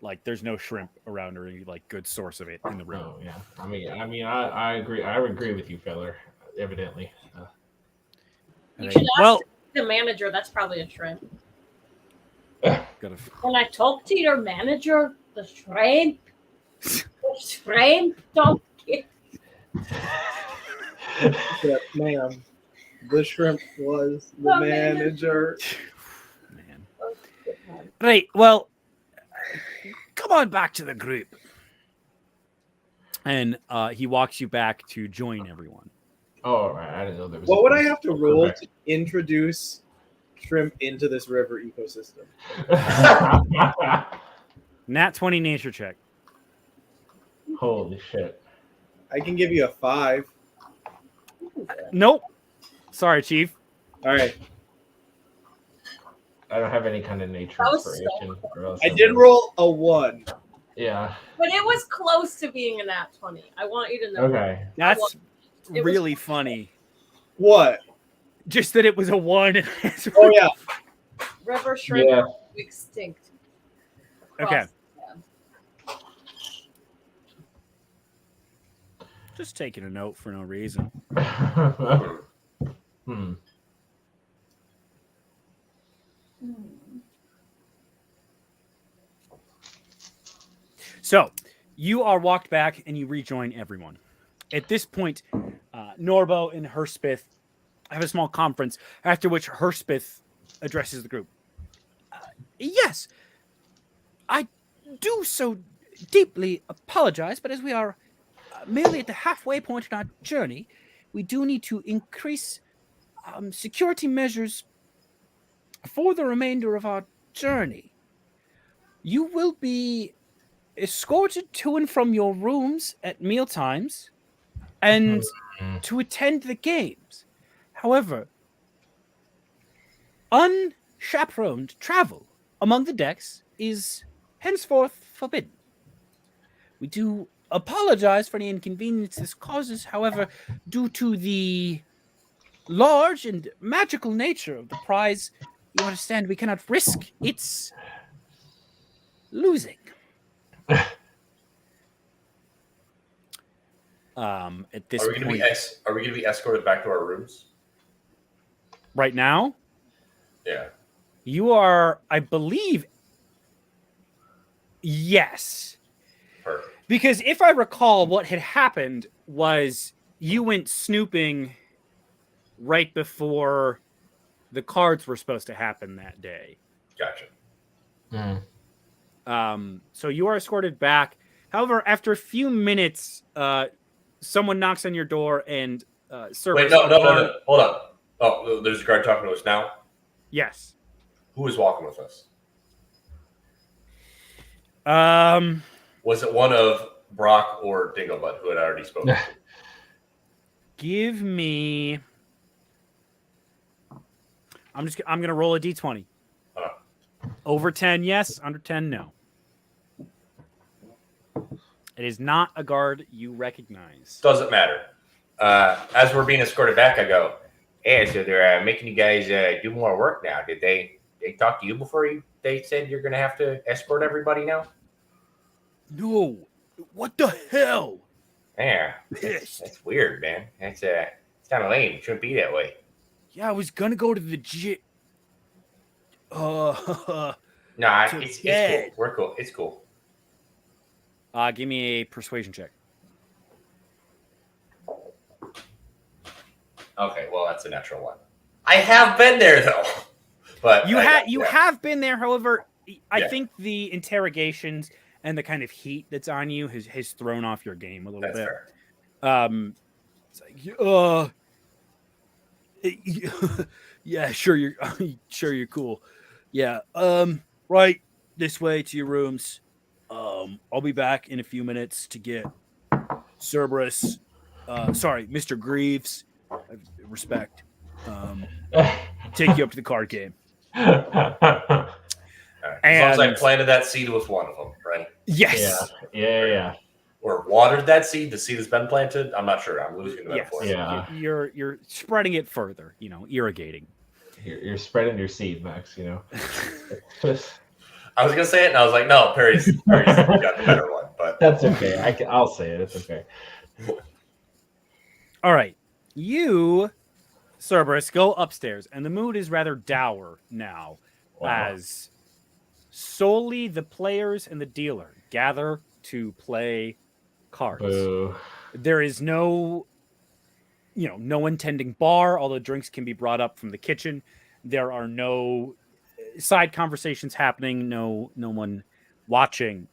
S1: Like there's no shrimp around or any like good source of it in the river.
S2: Oh yeah. I agree. I would agree with you, feller. Evidently.
S4: You should ask the manager. That's probably a shrimp. When I talk to your manager, the shrimp donkey.
S3: Yeah, ma'am. The shrimp was the manager.
S1: Man. Right. Well, come on back to the group. And he walks you back to join everyone.
S2: Oh, all right. I didn't know there was.
S3: What would I have to roll to introduce shrimp into this river ecosystem?
S1: Nat 20 nature check.
S2: Holy shit.
S3: I can give you a 5.
S1: Nope. Sorry, Chief.
S3: All right.
S2: I don't have any kind of nature
S4: That was
S2: inspiration. Or else
S3: I did roll a 1.
S2: Yeah.
S4: But it was close to being a nat 20. I want you to know.
S2: Okay.
S1: That's
S4: It was-
S1: really funny.
S3: What?
S1: Just that it was a 1.
S3: Oh, yeah.
S4: River shrimp
S2: Yeah.
S4: are extinct.
S1: Okay. Just taking a note for no reason.
S2: Hmm.
S1: So you are walked back and you rejoin everyone. At this point, Norbo and Herspeth have a small conference, after which Herspeth addresses the group. Yes, I do so deeply apologize, but as we are merely at the halfway point in our journey, we do need to increase security measures for the remainder of our journey. You will be escorted to and from your rooms at meal times and to attend the games. However, unchaperoned travel among the decks is henceforth forbidden. We do apologize for any inconvenience this causes. However, due to the large and magical nature of the prize, you understand we cannot risk its losing. At this point,
S5: Are we gonna be escorted back to our rooms?
S1: right now,
S5: Yeah.
S1: you are, I believe, yes.
S5: Perfect.
S1: Because if I recall, what had happened was you went snooping right before the cards were supposed to happen that day.
S5: Gotcha.
S1: So you are escorted back. However, after a few minutes, someone knocks on your door and
S5: Wait, no. Hold on. Oh, there's a guard talking to us now.
S1: Yes.
S5: Who is walking with us?
S1: Was
S5: it one of Brock or Dinglebutt who had already spoken?
S1: Give me. I'm gonna roll a d20. Over 10, yes. Under 10, no. It is not a guard you recognize.
S5: Doesn't matter. As we're being escorted back, I go, "Hey, so they're making you guys do more work now. Did they talk to you before they said you're gonna have to escort everybody now?"
S1: No. What the hell?
S5: Yeah, that's weird, man. It's kind of lame. It shouldn't be that way.
S1: Yeah, I was gonna go to the gym.
S5: Nah, it's cool. We're cool. It's cool.
S1: Give me a persuasion check.
S5: Okay, well that's a natural one. I have been there though, but
S1: you have been there. However, I think the interrogations and the kind of heat that's on you has thrown off your game a little bit.
S5: Fair.
S1: It's like, yeah, sure you're cool. Yeah, right this way to your rooms. I'll be back in a few minutes to get Cerberus. Sorry, Mr. Greaves. Respect. Take you up to the card game.
S5: As long as I planted that seed with one of them, right?
S1: Yes.
S2: Yeah.
S5: Or watered that seed. The seed has been planted. I'm not sure. I'm losing the metaphor.
S2: Yeah.
S1: You're spreading it further. Irrigating.
S2: You're spreading your seed, Max.
S5: I was gonna say it, and I was like, no, Perry's got the better one. But
S2: that's okay. I'll say it. It's okay.
S1: All right, you, Cerberus, go upstairs, and the mood is rather dour now, as solely the players and the dealer gather to play cards.
S2: Boo.
S1: There is no one tending bar, although drinks can be brought up from the kitchen. There are no side conversations happening, no one watching.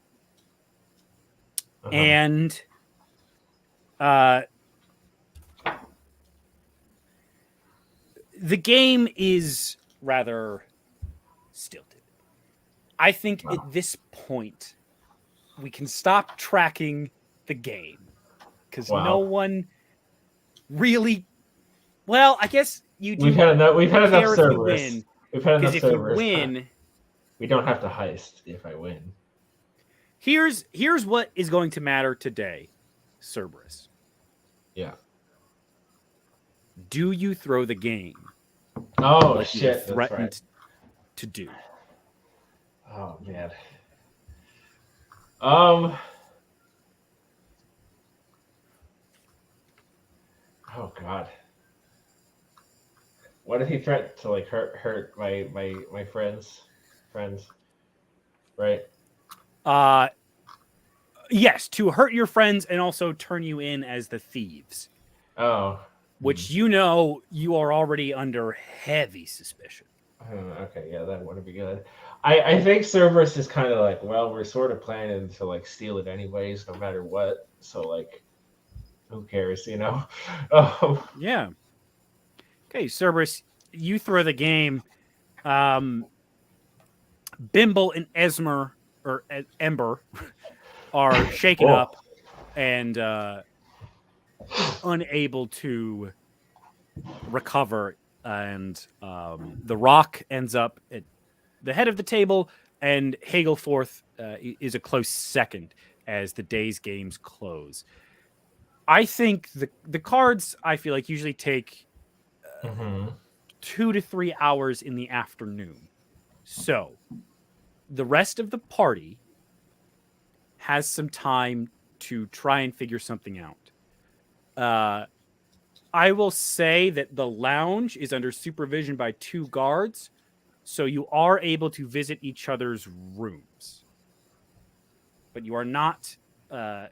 S1: And the game is rather stilted. I think at this point we can stop tracking the game because no one really. Well, I guess you do.
S2: We've had enough Cerberus.
S1: Win,
S2: we've had enough
S1: if
S2: Cerberus.
S1: You win,
S2: we don't have to heist if I win.
S1: Here's what is going to matter today, Cerberus.
S2: Yeah.
S1: Do you throw the game?
S2: Oh
S1: like
S2: shit!
S1: You threatened to do.
S2: Oh man. Oh God. What if he threatened to like hurt my friends, right?
S1: Yes, to hurt your friends and also turn you in as the thieves,
S2: Oh.
S1: which you know you are already under heavy suspicion.
S2: Okay, yeah, that wouldn't be good. I think Cerberus is kind of like, well, we're sort of planning to like steal it anyways, no matter what. So like, who cares, you know?
S1: Yeah. Okay, Cerberus, you throw the game. Bimble and Esmer or Ember are shaken
S2: Whoa.
S1: up and unable to recover, and the rock ends up at the head of the table, and Hagelforth is a close second as the day's games close. I think the cards, I feel like, usually take
S2: Mhm.
S1: 2 to 3 hours in the afternoon. So the rest of the party has some time to try and figure something out. I will say that the lounge is under supervision by 2 guards, so you are able to visit each other's rooms, but you are not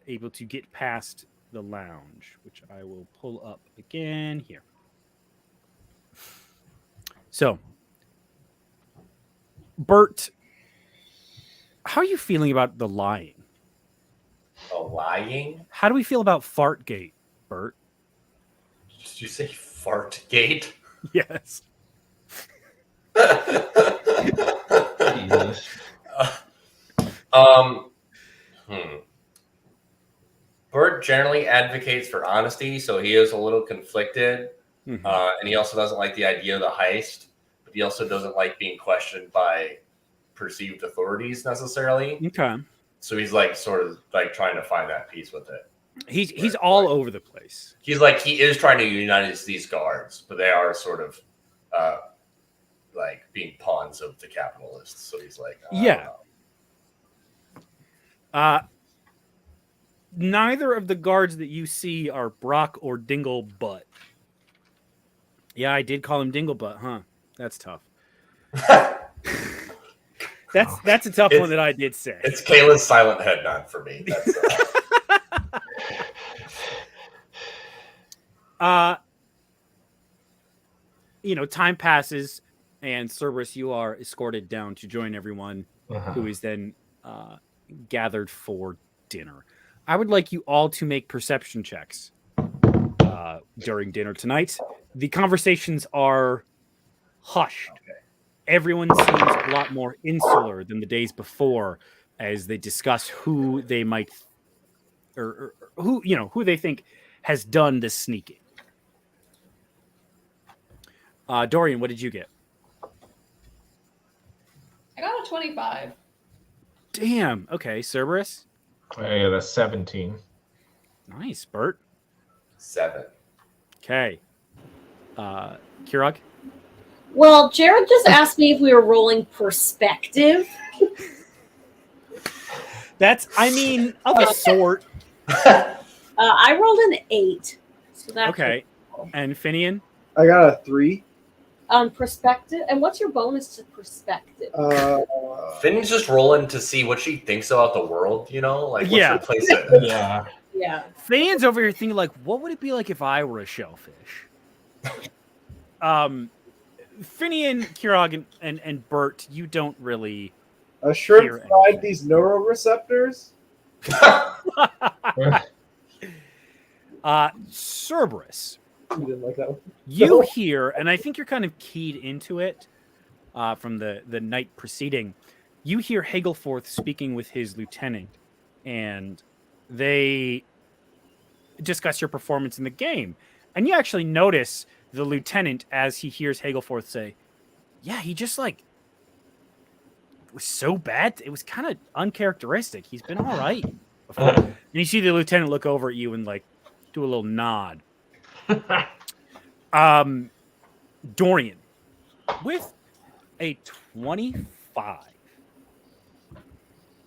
S1: able to get past the lounge, which I will pull up again here. So, Bert, how are you feeling about the lying?
S5: The lying?
S1: How do we feel about Fartgate, Bert?
S5: Did you say fart gate?
S1: Yes.
S2: Jesus.
S5: um, Bert generally advocates for honesty, so he is a little conflicted,
S1: Mhm.
S5: and he also doesn't like the idea of the heist, but he also doesn't like being questioned by perceived authorities necessarily.
S1: Okay.
S5: So he's like sort of like trying to find that peace with it.
S1: He's all over the place.
S5: He's like he is trying to unite these guards, but they are sort of like being pawns of the capitalists. So he's like,
S1: Yeah. Neither of the guards that you see are Brock or Dinglebutt. Yeah, I did call him Dinglebutt, huh? That's tough. That's a tough one that I did say.
S5: It's Kayla's silent head nod for me. That's
S1: Time passes, and Cerberus, you are escorted down to join everyone who is then gathered for dinner. I would like you all to make perception checks during dinner tonight. The conversations are hushed.
S5: Okay.
S1: Everyone seems a lot more insular than the days before as they discuss who they might or who they think has done this sneaking. Dorian, what did you get?
S6: I got a 25.
S1: Damn. Okay, Cerberus.
S2: Yeah, that's 17.
S1: Nice, Bert.
S5: 7.
S1: Okay. Kirog.
S4: Well, Jared just asked me if we were rolling perspective.
S1: That's, of a sort.
S4: I rolled an 8. So that's
S1: Okay. And Finian?
S3: I got a 3.
S4: Perspective. And what's your bonus to perspective?
S5: Finn's just rolling to see what she thinks about the world, Like, what's her place in it?
S2: Yeah.
S4: Yeah.
S1: Finian's over here thinking, like, what would it be like if I were a shellfish? Finian, Kirog, and Bert, you don't really...
S3: A shrimp
S1: Hear
S3: fried
S1: anything.
S3: these neuroreceptors?
S1: Cerberus,
S3: You didn't like that one?
S1: you hear, and I think you're kind of keyed into it from the night preceding, you hear Hagelforth speaking with his lieutenant, and they discuss your performance in the game. And you actually notice the lieutenant as he hears Hagelforth say, yeah, he just was so bad. It was kind of uncharacteristic. He's been all right before. And you see the lieutenant look over at you and do a little nod. Dorian, with a 25,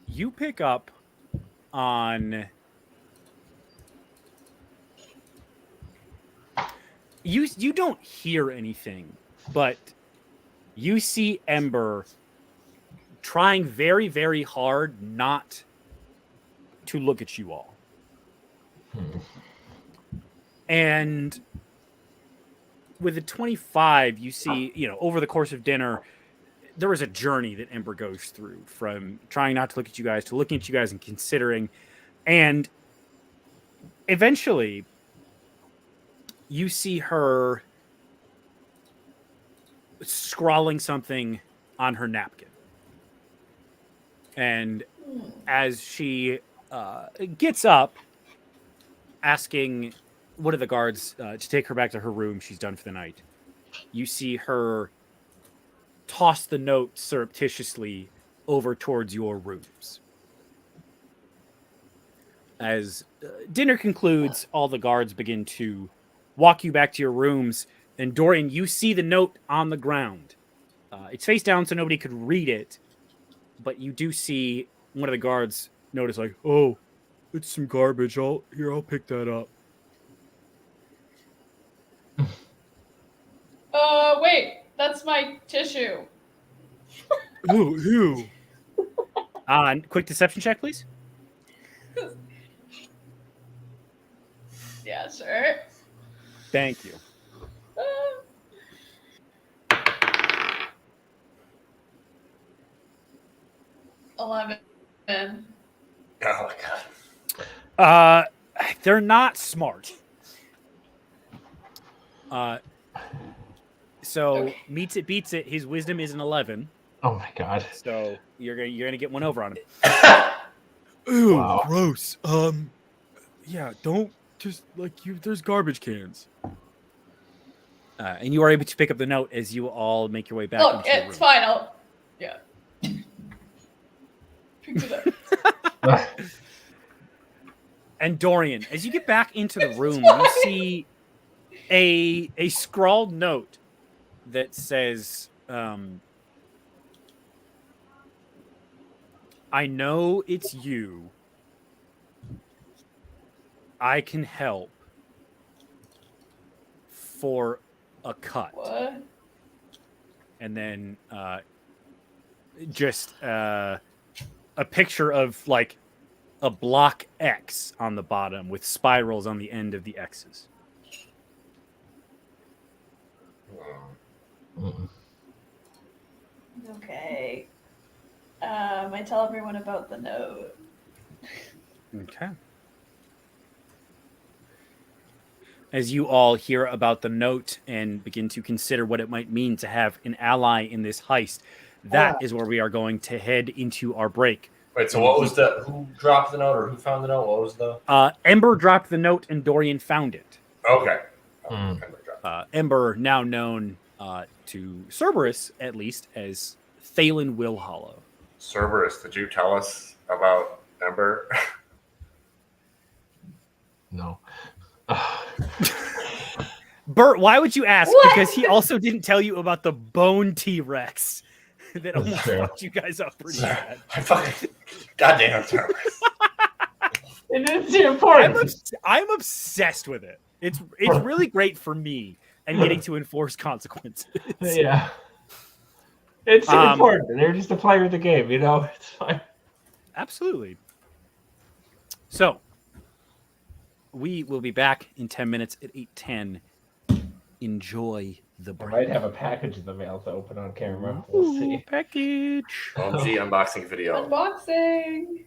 S1: you pick up on You don't hear anything, but you see Ember trying very, very hard not to look at you all. And with a 25, you see, over the course of dinner, there is a journey that Ember goes through from trying not to look at you guys to looking at you guys and considering. And eventually, you see her scrawling something on her napkin. And as she gets up, asking one of the guards to take her back to her room, she's done for the night, you see her toss the note surreptitiously over towards your rooms. As dinner concludes, all the guards begin to walk you back to your rooms. And Dorian, you see the note on the ground. It's face down so nobody could read it, but you do see one of the guards notice, like, oh, it's some garbage. I'll pick that up.
S6: Wait, that's my tissue.
S1: Who? Quick deception check, please.
S6: Yeah, sure.
S1: Thank you.
S6: 11.
S5: Oh my god.
S1: They're not smart. So
S6: Okay.
S1: meets it, beats it. His wisdom is an 11.
S2: Oh my god.
S1: So you're gonna get one over on him.
S3: Ooh,
S2: Wow.
S3: gross. Yeah, don't just there's garbage cans.
S1: And you are able to pick up the note as you all make your way back
S6: Look,
S1: into your room.
S6: it's fine. Yeah. Pick it up.
S1: And Dorian, as you get back into the room, you see a scrawled note that says, I know it's you. I can help for a cut.
S6: What?
S1: And then just a picture of like a block X on the bottom with spirals on the end of the X's.
S6: Okay. I tell everyone about the note.
S1: Okay. As you all hear about the note and begin to consider what it might mean to have an ally in this heist, that is where we are going to head into our break.
S5: Wait, so what was who dropped the note or who found the note? What was the?
S1: Ember dropped the note and Dorian found it.
S5: Okay.
S1: Ember, now known to Cerberus, at least, as Thalen Willhollow.
S5: Cerberus, did you tell us about Ember?
S2: No.
S1: Bert, why would you ask?
S6: What?
S1: Because he also didn't tell you about the bone T-Rex that almost
S2: true.
S1: fucked you guys up pretty bad.
S5: I fucking goddamn Cerberus.
S2: It is important.
S1: I'm obsessed with it. It's really great for me and getting to enforce consequences.
S2: Yeah. It's important. They're just a player of the game, It's fine.
S1: Absolutely. So, we will be back in 10 minutes at 8:10. Enjoy the
S2: I
S1: break.
S2: might have a package in the mail to open on camera. We'll see.
S1: Package.
S5: OMG unboxing video.
S6: Unboxing.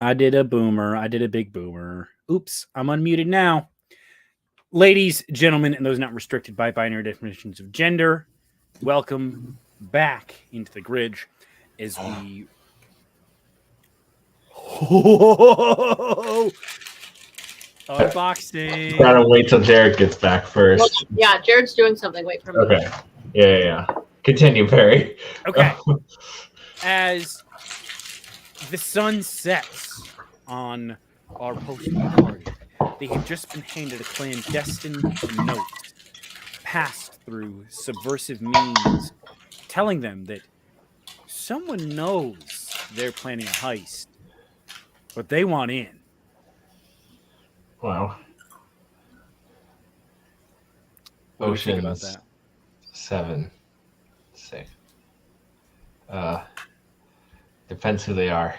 S1: I did a boomer. I did a big boomer. Oops, I'm unmuted now. Ladies, gentlemen, and those not restricted by binary definitions of gender, welcome back into the grid as we. Unboxing.
S2: Gotta wait till Jared gets back first.
S4: Yeah, Jared's doing something. Wait for me.
S2: Okay. Yeah. Continue, Perry.
S1: Okay. As the sun sets on our postal party, they have just been handed a clandestine note passed through subversive means telling them that someone knows they're planning a heist, but they want in.
S2: Wow.
S1: What do you think about
S2: Oceans
S1: that?
S2: 7. Safe. Depends who they are.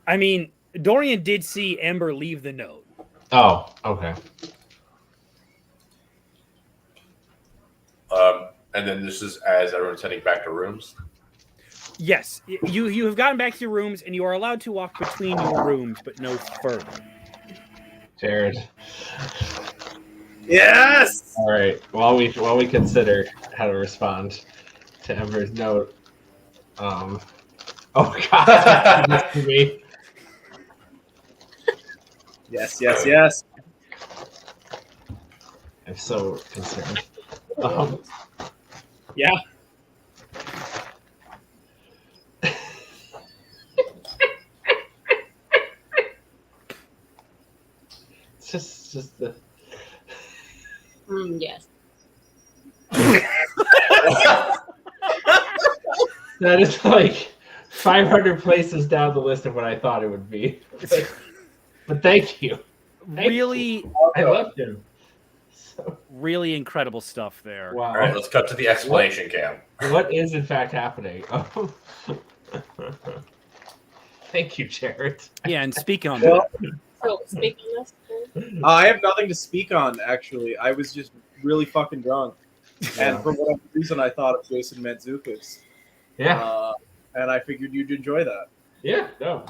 S1: I mean, Dorian did see Ember leave the note.
S2: Oh, okay.
S5: And then this is as everyone's heading back to rooms.
S1: Yes, you have gotten back to your rooms, and you are allowed to walk between your rooms, but no further.
S2: Jared.
S3: Yes.
S2: All right. While we consider how to respond to Ember's note. Oh God. This to me.
S3: Yes.
S2: I'm so concerned.
S3: Yeah.
S2: It's just the.
S4: Yes.
S2: That is like 500 places down the list of what I thought it would be. But thank you.
S1: Really,
S2: I loved him. So,
S1: really incredible stuff there.
S2: wow.
S5: All right, let's cut to the explanation cam.
S2: What is in fact happening? Oh. Thank you, Jared.
S1: Yeah, and speaking on
S3: Well,
S1: that,
S4: So speak on this.
S3: I have nothing to speak on, actually. I was just really fucking drunk. And for whatever reason, I thought of Jason Mantzoukas.
S2: Yeah.
S3: And I figured you'd enjoy that.
S2: Yeah. No.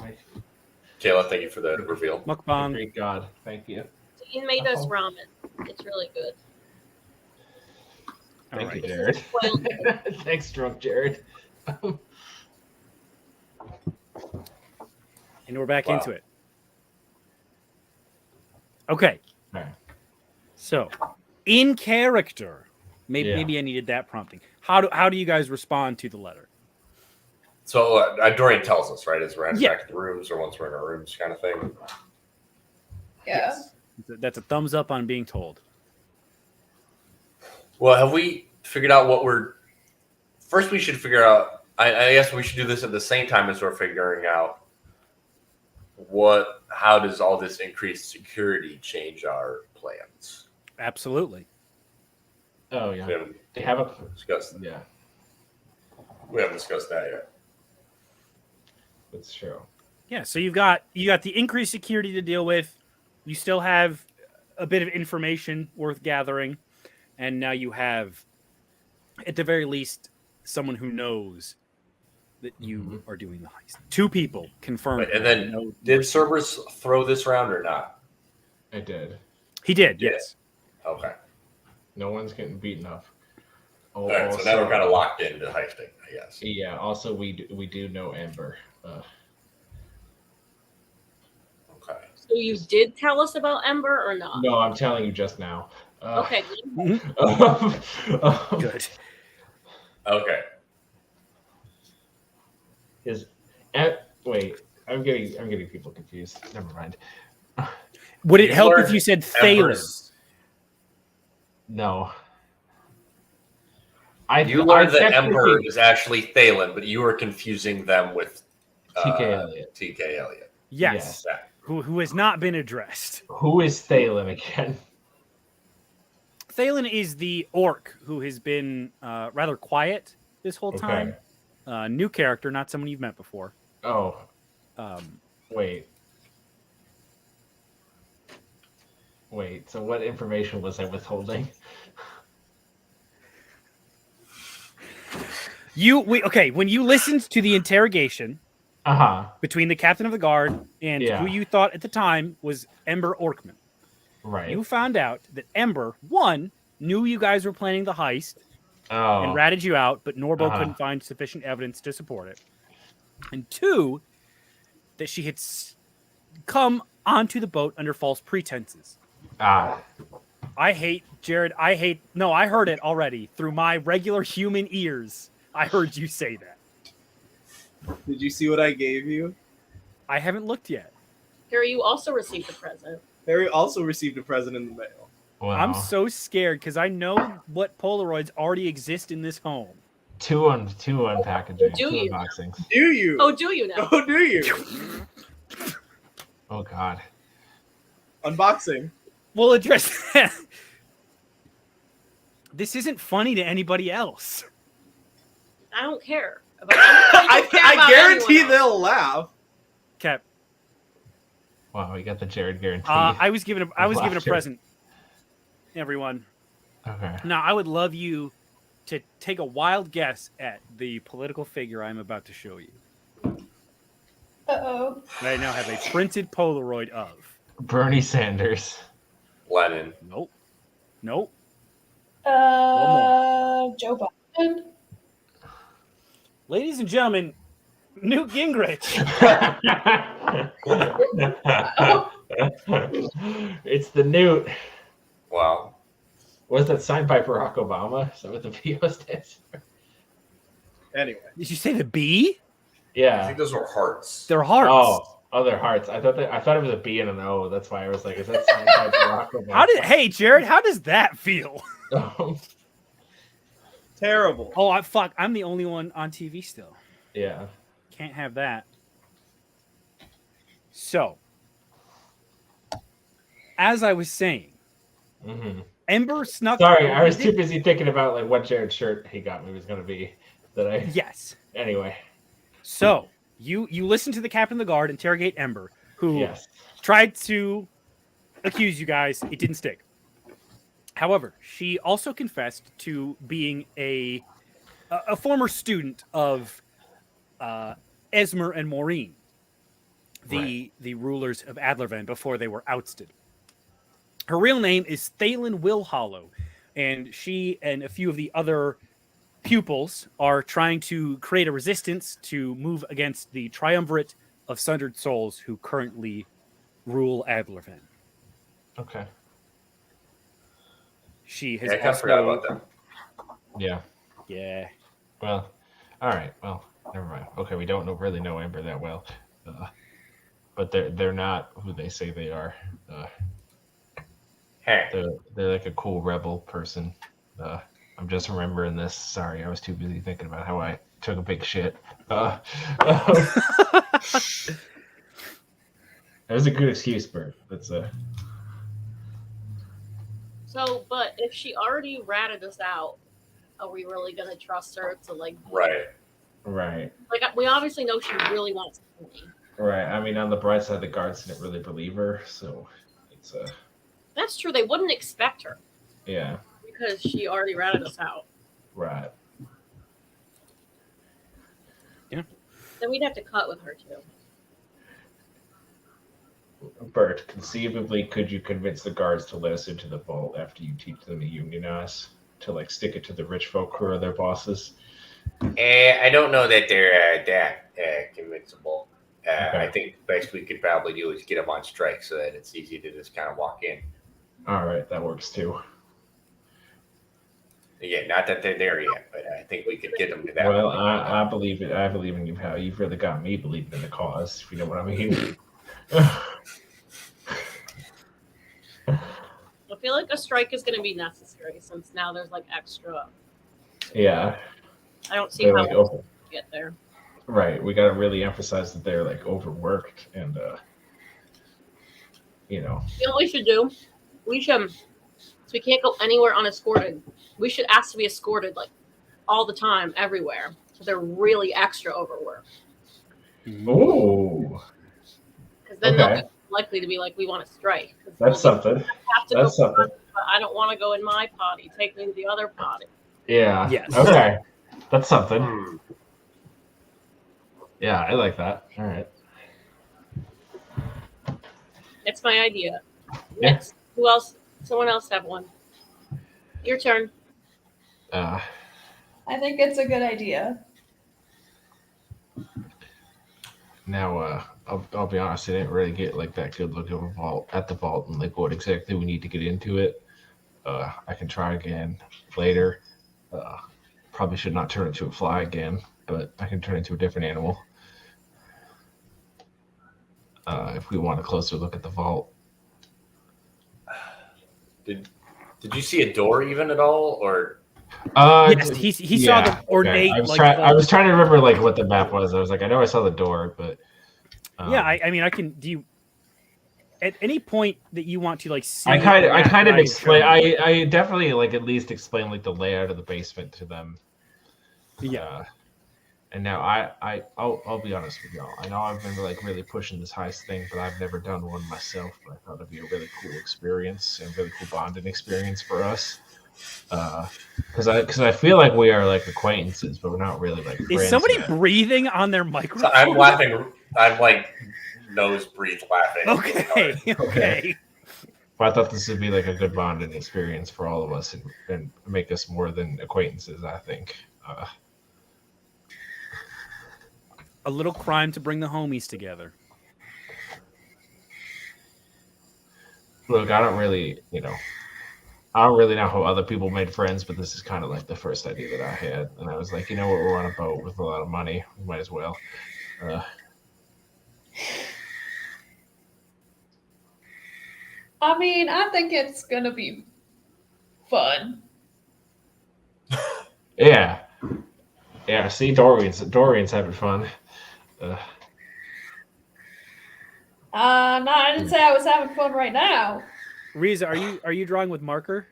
S5: Kayla, thank you for the reveal.
S1: mukbang.
S2: Great God. Thank you.
S4: Dean made us ramen. It's really good.
S1: All
S2: Thank you,
S1: right.
S2: Jared.
S4: Well,
S2: Thanks, drunk Jared.
S1: And we're back
S5: Wow.
S1: into it. Okay.
S2: All right.
S1: So, in character, maybe
S2: Yeah.
S1: maybe I needed that prompting. How do you guys respond to the letter?
S5: So Dorian tells us, right, as we're heading
S1: Yeah.
S5: back to the rooms or once we're in our rooms kind of thing.
S6: Yeah.
S1: That's a thumbs up on being told.
S5: Well, have we figured out what we're... First, we should figure out... I guess we should do this at the same time as we're figuring out how does all this increased security change our plans?
S1: Absolutely.
S2: Oh
S5: We
S2: yeah.
S5: haven't
S2: They have a.
S5: discussed,
S2: Yeah.
S5: we haven't discussed that yet.
S2: That's true.
S1: Yeah, so you got the increased security to deal with. You still have a bit of information worth gathering, and now you have, at the very least, someone who knows that you are doing the heist. 2 people confirmed.
S5: Right, and then did Cerberus throw this round or not?
S2: I did.
S1: He did,
S5: Yeah.
S1: yes.
S5: Okay.
S2: No one's getting beaten up. Oh,
S5: All right, so now we're kind of locked into heisting, I guess.
S2: Yeah. Also, we do know Amber.
S5: Okay.
S4: so you did tell us about Ember or not?
S2: No, I'm telling you just now.
S4: Okay.
S1: Good.
S5: Okay.
S2: Wait, I'm getting people confused. Never mind.
S1: Would it
S5: You
S1: help if
S5: learned
S1: you said Thalen?
S5: Ember's-
S2: No.
S5: You learned that
S2: technically-
S5: Ember is actually Thalen, but you were confusing them with
S2: TK Elliott.
S5: TK Elliott.
S1: Yes.
S5: Yeah.
S1: Who has not been addressed.
S2: Who is Thalen again?
S1: Thalen is the orc who has been rather quiet this whole time. New character, not someone you've met before.
S2: Oh,
S1: Wait.
S2: Wait, so what information was I withholding?
S1: When you listened to the interrogation between the captain of the guard and who you thought at the time was Ember Orkman,
S2: Right.
S1: you found out that Ember, one, knew you guys were planning the heist and ratted you out, but Norbo couldn't find sufficient evidence to support it. And two, that she had come onto the boat under false pretenses. I hate Jared. I heard it already through my regular human ears. I heard you say that.
S3: Did you see what I gave you?
S1: I haven't looked yet.
S4: Harry, you also received a present.
S3: Harry also received a present in the mail.
S2: Wow.
S1: I'm so scared because I know what Polaroids already exist in this home.
S2: Two unpackaging.
S4: Do
S2: Two
S4: you?
S2: unboxings.
S3: Do you?
S4: Oh, do you now?
S3: Oh, do you?
S2: Oh God.
S3: Unboxing.
S1: We'll address that. This isn't funny to anybody else.
S4: I don't care.
S3: I guarantee they'll laugh.
S1: Cap.
S2: Wow, we got the Jared guarantee.
S1: I was given a
S2: Laughter.
S1: present. Everyone.
S2: Okay.
S1: Now I would love you to take a wild guess at the political figure I'm about to show you.
S6: Uh-oh.
S1: That I now have a printed Polaroid of.
S2: Bernie Sanders.
S5: Lennon.
S1: Nope. Nope.
S6: Joe Biden.
S1: Ladies and gentlemen, Newt Gingrich.
S2: It's the Newt.
S5: Wow.
S2: Was that signed by Barack Obama? Is that what the VO stands for?
S3: Anyway.
S1: Did you say the B?
S5: I
S2: Yeah.
S5: think those were hearts.
S1: They're hearts.
S2: Oh, they're hearts. I thought it was a B and an O. That's why I was like, is that signed by Barack Obama?
S1: Hey, Jared, how does that feel?
S3: Terrible.
S1: Oh, fuck. I'm the only one on TV still.
S2: Yeah.
S1: Can't have that. So, as I was saying, Ember snuck.
S2: Sorry, I was too busy thinking about like what Jared's shirt he got me was going to be.
S1: Yes.
S2: Anyway.
S1: So you listen to the captain of the guard interrogate Ember, who
S2: Yes.
S1: tried to accuse you guys. It didn't stick. However, she also confessed to being a former student of Esmer and Maureen, the rulers of Adlerven before they were ousted. Her real name is Thalen Willhollow, and she and a few of the other pupils are trying to create a resistance to move against the triumvirate of sundered souls who currently rule Adlerven.
S2: Okay.
S1: She has
S5: I kind of forgot about that.
S2: Yeah.
S1: Yeah.
S2: Well, all right. Well, never mind. Okay, we don't really know Amber that well, but they're not who they say they are. They're like a cool rebel person. I'm just remembering this. Sorry, I was too busy thinking about how I took a big shit. That was a good excuse, Bert. That's
S4: So, but if she already ratted us out, are we really gonna trust her to like?
S5: Right.
S2: Right.
S4: Like we obviously know she really wants money.
S2: Right. I mean, on the bright side, the guards didn't really believe her, so it's
S4: That's true. They wouldn't expect her
S2: yeah.
S4: because she already ratted us out.
S2: Right.
S1: Yeah.
S4: Then we'd have to cut with her too.
S2: Bert, conceivably, could you convince the guards to let us into the vault after you teach them to unionize, to like stick it to the rich folk who are their bosses?
S5: I don't know that they're that convincible.
S2: Okay.
S5: I think the best we could probably do is get them on strike so that it's easy to just kind of walk in.
S2: All right, that works too.
S5: Yeah, not that they're there yet, but I think we could get them to that.
S2: Well,
S5: point.
S2: I believe it. I believe in you. How you've really got me believing in the cause, if you know what I mean.
S4: I feel like a strike is going to be necessary since now there's like extra.
S2: Yeah.
S4: I don't see
S2: They're
S4: how
S2: like
S4: we'll get there.
S2: Right. We got to really emphasize that they're like overworked and, you know.
S4: You know what we should do? We should, so we can't go anywhere unescorted. We should ask to be escorted like all the time, everywhere. So they're really extra overworked.
S2: Ooh.
S4: Because then
S2: Okay.
S4: they'll be likely to be like, we want to strike.
S2: That's something.
S4: Have to
S2: That's
S4: go,
S2: something.
S4: but I don't want to go in my potty. Take me to the other potty.
S2: Yeah.
S1: Yes.
S2: Okay. That's something.
S5: Hmm.
S2: Yeah, I like that. All right.
S4: That's my idea.
S2: Yeah.
S4: Next, who else? Someone else have one. Your turn.
S2: Uh,
S6: I think it's a good idea.
S2: now, I'll be honest. I didn't really get like that good look of a vault at the vault and like what exactly we need to get into it. I can try again later. Probably should not turn into a fly again, but I can turn into a different animal. If we want a closer look at the vault.
S5: Did you see a door even at all, or?
S1: Yes, he saw the ornate.
S2: Okay. I was
S1: like,
S2: trying to remember like what the map was. I was like, I know I saw the door, but
S1: yeah, I mean, I can. Do you at any point that you want to like see?
S2: I kind of
S1: right,
S2: explain.
S1: show me.
S2: I definitely like at least explain like the layout of the basement to them.
S1: Yeah.
S2: And now I'll be honest with y'all. I know I've been like really pushing this heist thing, but I've never done one myself. But I thought it'd be a really cool experience and really cool bonding experience for us. Because I feel like we are like acquaintances, but we're not really like friends.
S1: Is somebody
S2: yet.
S1: breathing on their microphone?
S5: So I'm laughing. I'm like nose breathe laughing.
S1: Okay.
S2: But I thought this would be like a good bonding experience for all of us and make us more than acquaintances. I think.
S1: A little crime to bring the homies together.
S2: Look, I don't really know how other people made friends, but this is kind of like the first idea that I had. And I was like, you know what, we're on a boat with a lot of money. We might as well.
S6: I mean, I think it's gonna be fun.
S2: Yeah. Yeah, see, Dorian's having fun.
S6: No, I didn't say I was having fun right now.
S1: Riza, are you drawing with marker?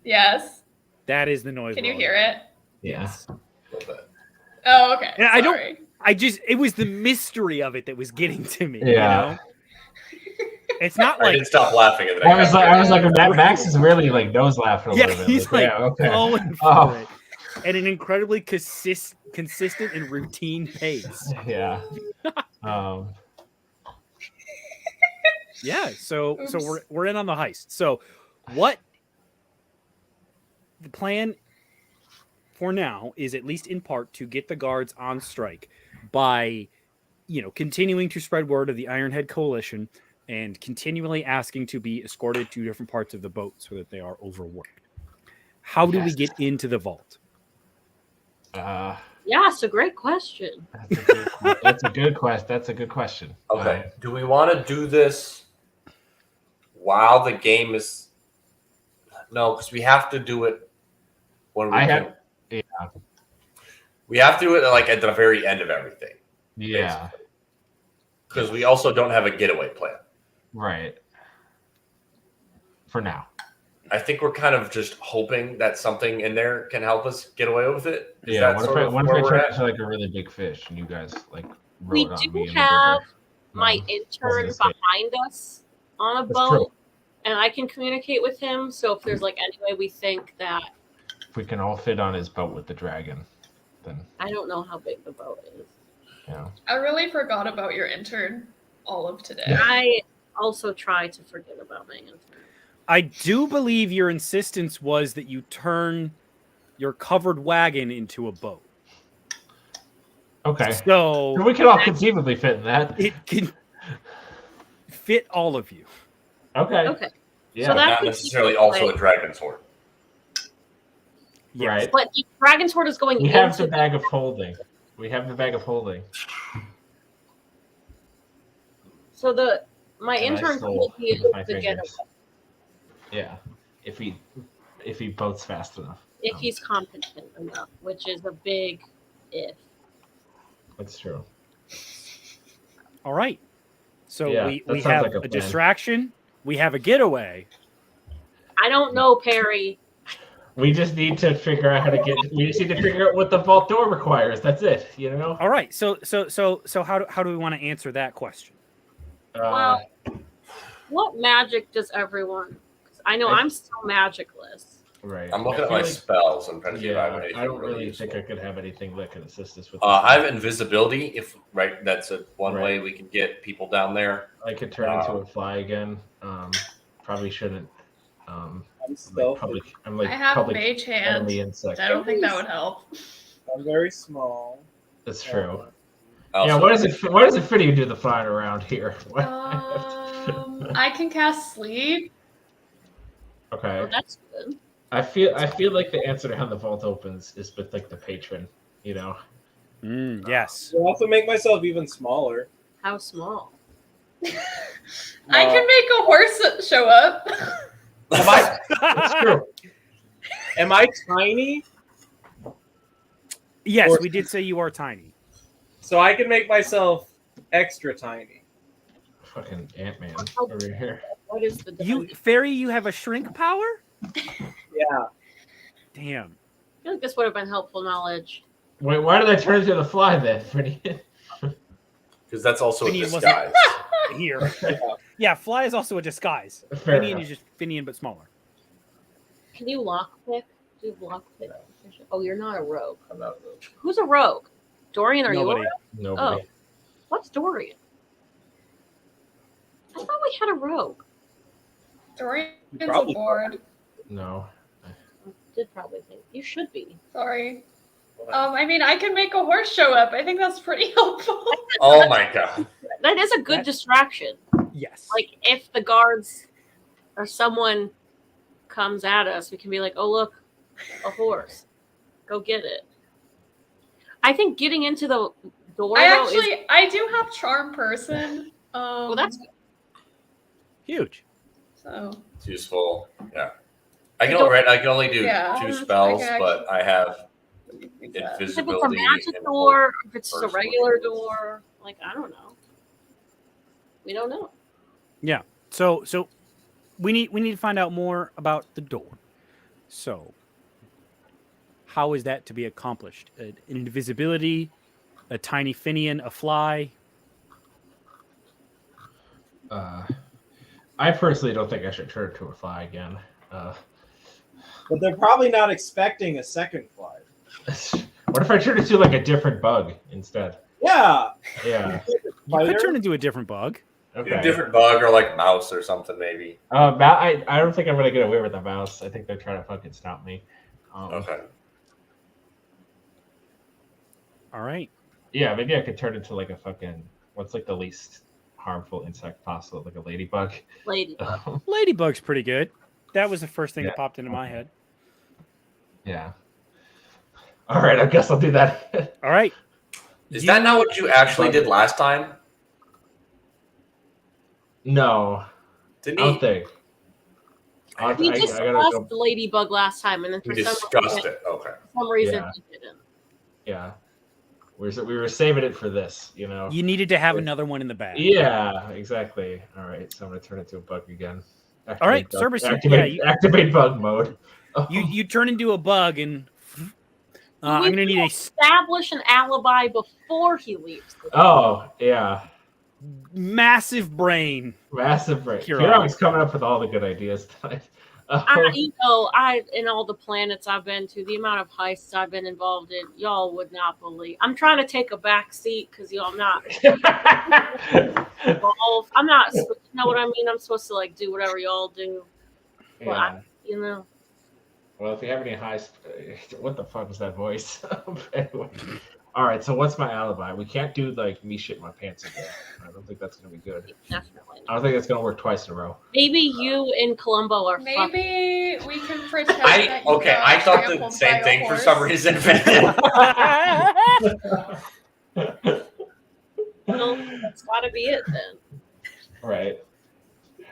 S6: Yes.
S1: That is the noise.
S6: Can you hear it?
S2: Yeah.
S6: Oh, okay.
S1: Yeah,
S6: Sorry.
S1: It was the mystery of it that was getting to me.
S2: Yeah.
S1: You know? It's not
S5: I
S1: like
S5: didn't stop laughing. And then
S2: I was like, Max is really like nose laughing a little bit.
S1: he's like
S2: okay.
S1: going for it at an incredibly consistent and routine pace.
S2: Yeah.
S1: Yeah. So
S6: Oops.
S1: we're in on the heist. So what the plan for now is, at least in part, to get the guards on strike by, continuing to spread word of the Ironhead Coalition and continually asking to be escorted to different parts of the boat so that they are overworked. How do we get into the vault?
S4: Yeah, it's a great question.
S2: That's a good question.
S5: Okay. Do we want to do this while the game is? No, because we have to do it when we We have to do it like at the very end of everything.
S2: Yeah.
S5: Because we also don't have a getaway plan.
S2: Right. For now.
S5: I think we're kind of just hoping that something in there can help us get away with it. Is
S2: Yeah.
S5: that
S2: What
S5: sort
S2: if
S5: of
S2: I
S5: where we're
S2: try
S5: at?
S2: to like a really big fish and you guys like
S4: We
S2: rode on
S4: do
S2: me in the
S4: have
S2: river?
S4: my
S2: No.
S4: intern
S2: Wasn't safe.
S4: behind us on a
S2: That's
S4: boat,
S2: true.
S4: and I can communicate with him. So if there's like any way we think that,
S2: If we can all fit on his boat with the dragon, then
S4: I don't know how big the boat is.
S6: I really forgot about your intern all of today.
S4: I also try to forget about my intern.
S1: I do believe your insistence was that you turn your covered wagon into a boat.
S2: Okay.
S1: So
S2: we can all conceivably fit in that.
S1: it can fit all of you.
S2: Okay.
S4: Okay.
S2: Yeah.
S4: So that
S5: Not
S4: could
S5: necessarily
S4: be
S5: also
S4: like-
S5: a dragon sword.
S1: Yes.
S2: Right.
S4: But the dragon sword is going
S2: We have
S4: into
S2: the bag of holding.
S4: So my
S2: And I
S4: intern
S2: stole
S4: could be
S2: with my
S4: able to get away
S2: fingers. Yeah. If he boats fast enough.
S4: if he's competent enough, which is a big if.
S2: That's true.
S1: All right. So
S2: Yeah,
S1: we
S2: that sounds
S1: have
S2: like a
S1: a
S2: plan.
S1: distraction. We have a getaway.
S4: I don't know, Perry.
S2: We just need to figure out how to get. We just need to figure out what the vault door requires. That's it.
S1: All right. So how do we want to answer that question?
S4: Well, what magic does everyone? 'Cause I know I'm still magicless.
S2: Right.
S5: I'm looking
S2: I
S5: at my
S2: feel like-
S5: spells and trying to see if I have
S2: Yeah,
S5: anything
S2: I don't
S5: really
S2: really
S5: useful.
S2: think I could have anything that can assist us with.
S5: I have invisibility. If right, that's one
S2: Right.
S5: way we can get people down there.
S2: I could turn into a fly again. Probably shouldn't.
S3: I'm
S2: I'm
S3: stealthy.
S6: I have
S2: public
S6: mage hand.
S2: enemy insect.
S6: I don't think that would help.
S3: I'm very small.
S2: That's true.
S5: I
S2: Yeah,
S5: also-
S2: why does it fit you to do the flying around here?
S6: I can cast sleep.
S2: Okay.
S4: Oh, that's good.
S2: I feel like the answer to how the vault opens is with like the patron, you know.
S1: Yes.
S3: I'll also make myself even smaller.
S4: How small?
S6: I can make a horse show up.
S3: Am I,
S2: It's true.
S3: am I tiny?
S1: Yes,
S3: Or-
S1: we did say you are tiny.
S3: So I can make myself extra tiny.
S2: Fucking Ant-Man over here.
S4: What is the
S1: You fairy, you have a shrink power?
S3: Yeah.
S1: Damn.
S4: I feel like this would have been helpful knowledge.
S2: Wait, why did I turn into the fly then?
S5: Because that's also a
S1: Finian wasn't-
S5: disguise.
S1: Here. Yeah, fly is also a disguise.
S2: Fair
S1: Finian
S2: enough.
S1: is just Finian but smaller.
S4: Can you lockpick? Do you lockpick? Oh, you're not a rogue.
S5: I'm not really.
S4: Who's a rogue? Dorian, are
S1: Nobody.
S4: you a rogue?
S2: Nobody.
S4: What's Dorian? I thought we had a rogue.
S6: Dorian's
S3: Probably.
S6: aboard.
S2: No.
S4: I did probably think you should be.
S6: Sorry. I mean, I can make a horse show up. I think that's pretty helpful.
S5: Oh my god.
S4: That is a good
S1: That-
S4: distraction.
S1: Yes.
S4: Like if the guards or someone comes at us, we can be like, "Oh look, a horse. Go get it." I think getting into the door though, is
S6: I do have charm person.
S4: well, that's
S1: huge.
S6: so.
S5: It's useful. Yeah. I
S4: don't-
S5: can only do
S6: Yeah,
S5: two
S6: I
S5: spells,
S6: can
S5: but I have
S6: Yeah.
S4: if it's a
S5: invisibility.
S4: magic
S5: and
S4: door, if it's just a
S5: first one.
S4: regular door, like I don't know. We don't know.
S1: So we need to find out more about the door. So how is that to be accomplished? An invisibility, a tiny Finian, a fly.
S2: I personally don't think I should turn into a fly again.
S3: But they're probably not expecting a second fly.
S2: What if I turn into like a different bug instead?
S3: Yeah.
S2: Yeah.
S1: You could
S3: Spider?
S1: turn into a different bug.
S5: Do a different bug or like mouse or something maybe.
S2: I don't think I'm gonna get away with the mouse. I think they're trying to fucking stop me.
S5: Okay.
S1: All right.
S2: Yeah, maybe I could turn into like a fucking what's like the least harmful insect possible, like a ladybug.
S4: Lady.
S1: Ladybug's pretty good. That was the first thing
S2: Yeah.
S1: that popped into my head.
S2: Yeah. All right, I guess I'll do that.
S1: All right.
S5: Is that not what you actually did last time?
S2: No,
S5: Didn't
S2: I
S5: he?
S2: don't think.
S4: We
S2: I
S4: discussed
S2: gotta go.
S4: the ladybug last time, and then
S5: We
S4: for
S5: discussed it. Okay.
S4: some reason
S2: Yeah.
S4: we didn't.
S2: Yeah, we were saving it for this, you know.
S1: You needed to have another one in the bag.
S2: Yeah, exactly. All right, so I'm gonna turn into a bug again.
S1: All right,
S2: Activate bug-
S1: Cerberus,
S2: Activate,
S1: yeah,
S2: activate bug mode.
S1: You turn into a bug, and I'm
S4: We
S1: gonna need a
S4: establish an alibi before he leaves.
S2: Oh yeah,
S1: massive brain.
S2: massive break.
S1: Huron.
S2: Huron's coming up with all the good ideas tonight.
S4: In all the planets I've been to, the amount of heists I've been involved in, y'all would not believe. I'm trying to take a back seat because y'all not involved. I'm not. You know what I mean? I'm supposed to like do whatever y'all do.
S2: yeah.
S4: You know.
S2: Well, if you have any what the fuck was that voice? Anyway. All right, so what's my alibi? We can't do like me shit my pants again. I don't think that's gonna be good.
S4: Definitely.
S2: I don't think that's gonna work twice in a row.
S4: Maybe you and Columbo are fucking.
S6: Maybe we can pretend that you got
S5: I thought the
S6: trampled by
S5: same
S6: a
S5: thing for
S6: horse.
S5: some reason.
S4: Well, that's got to be it then.
S2: Right.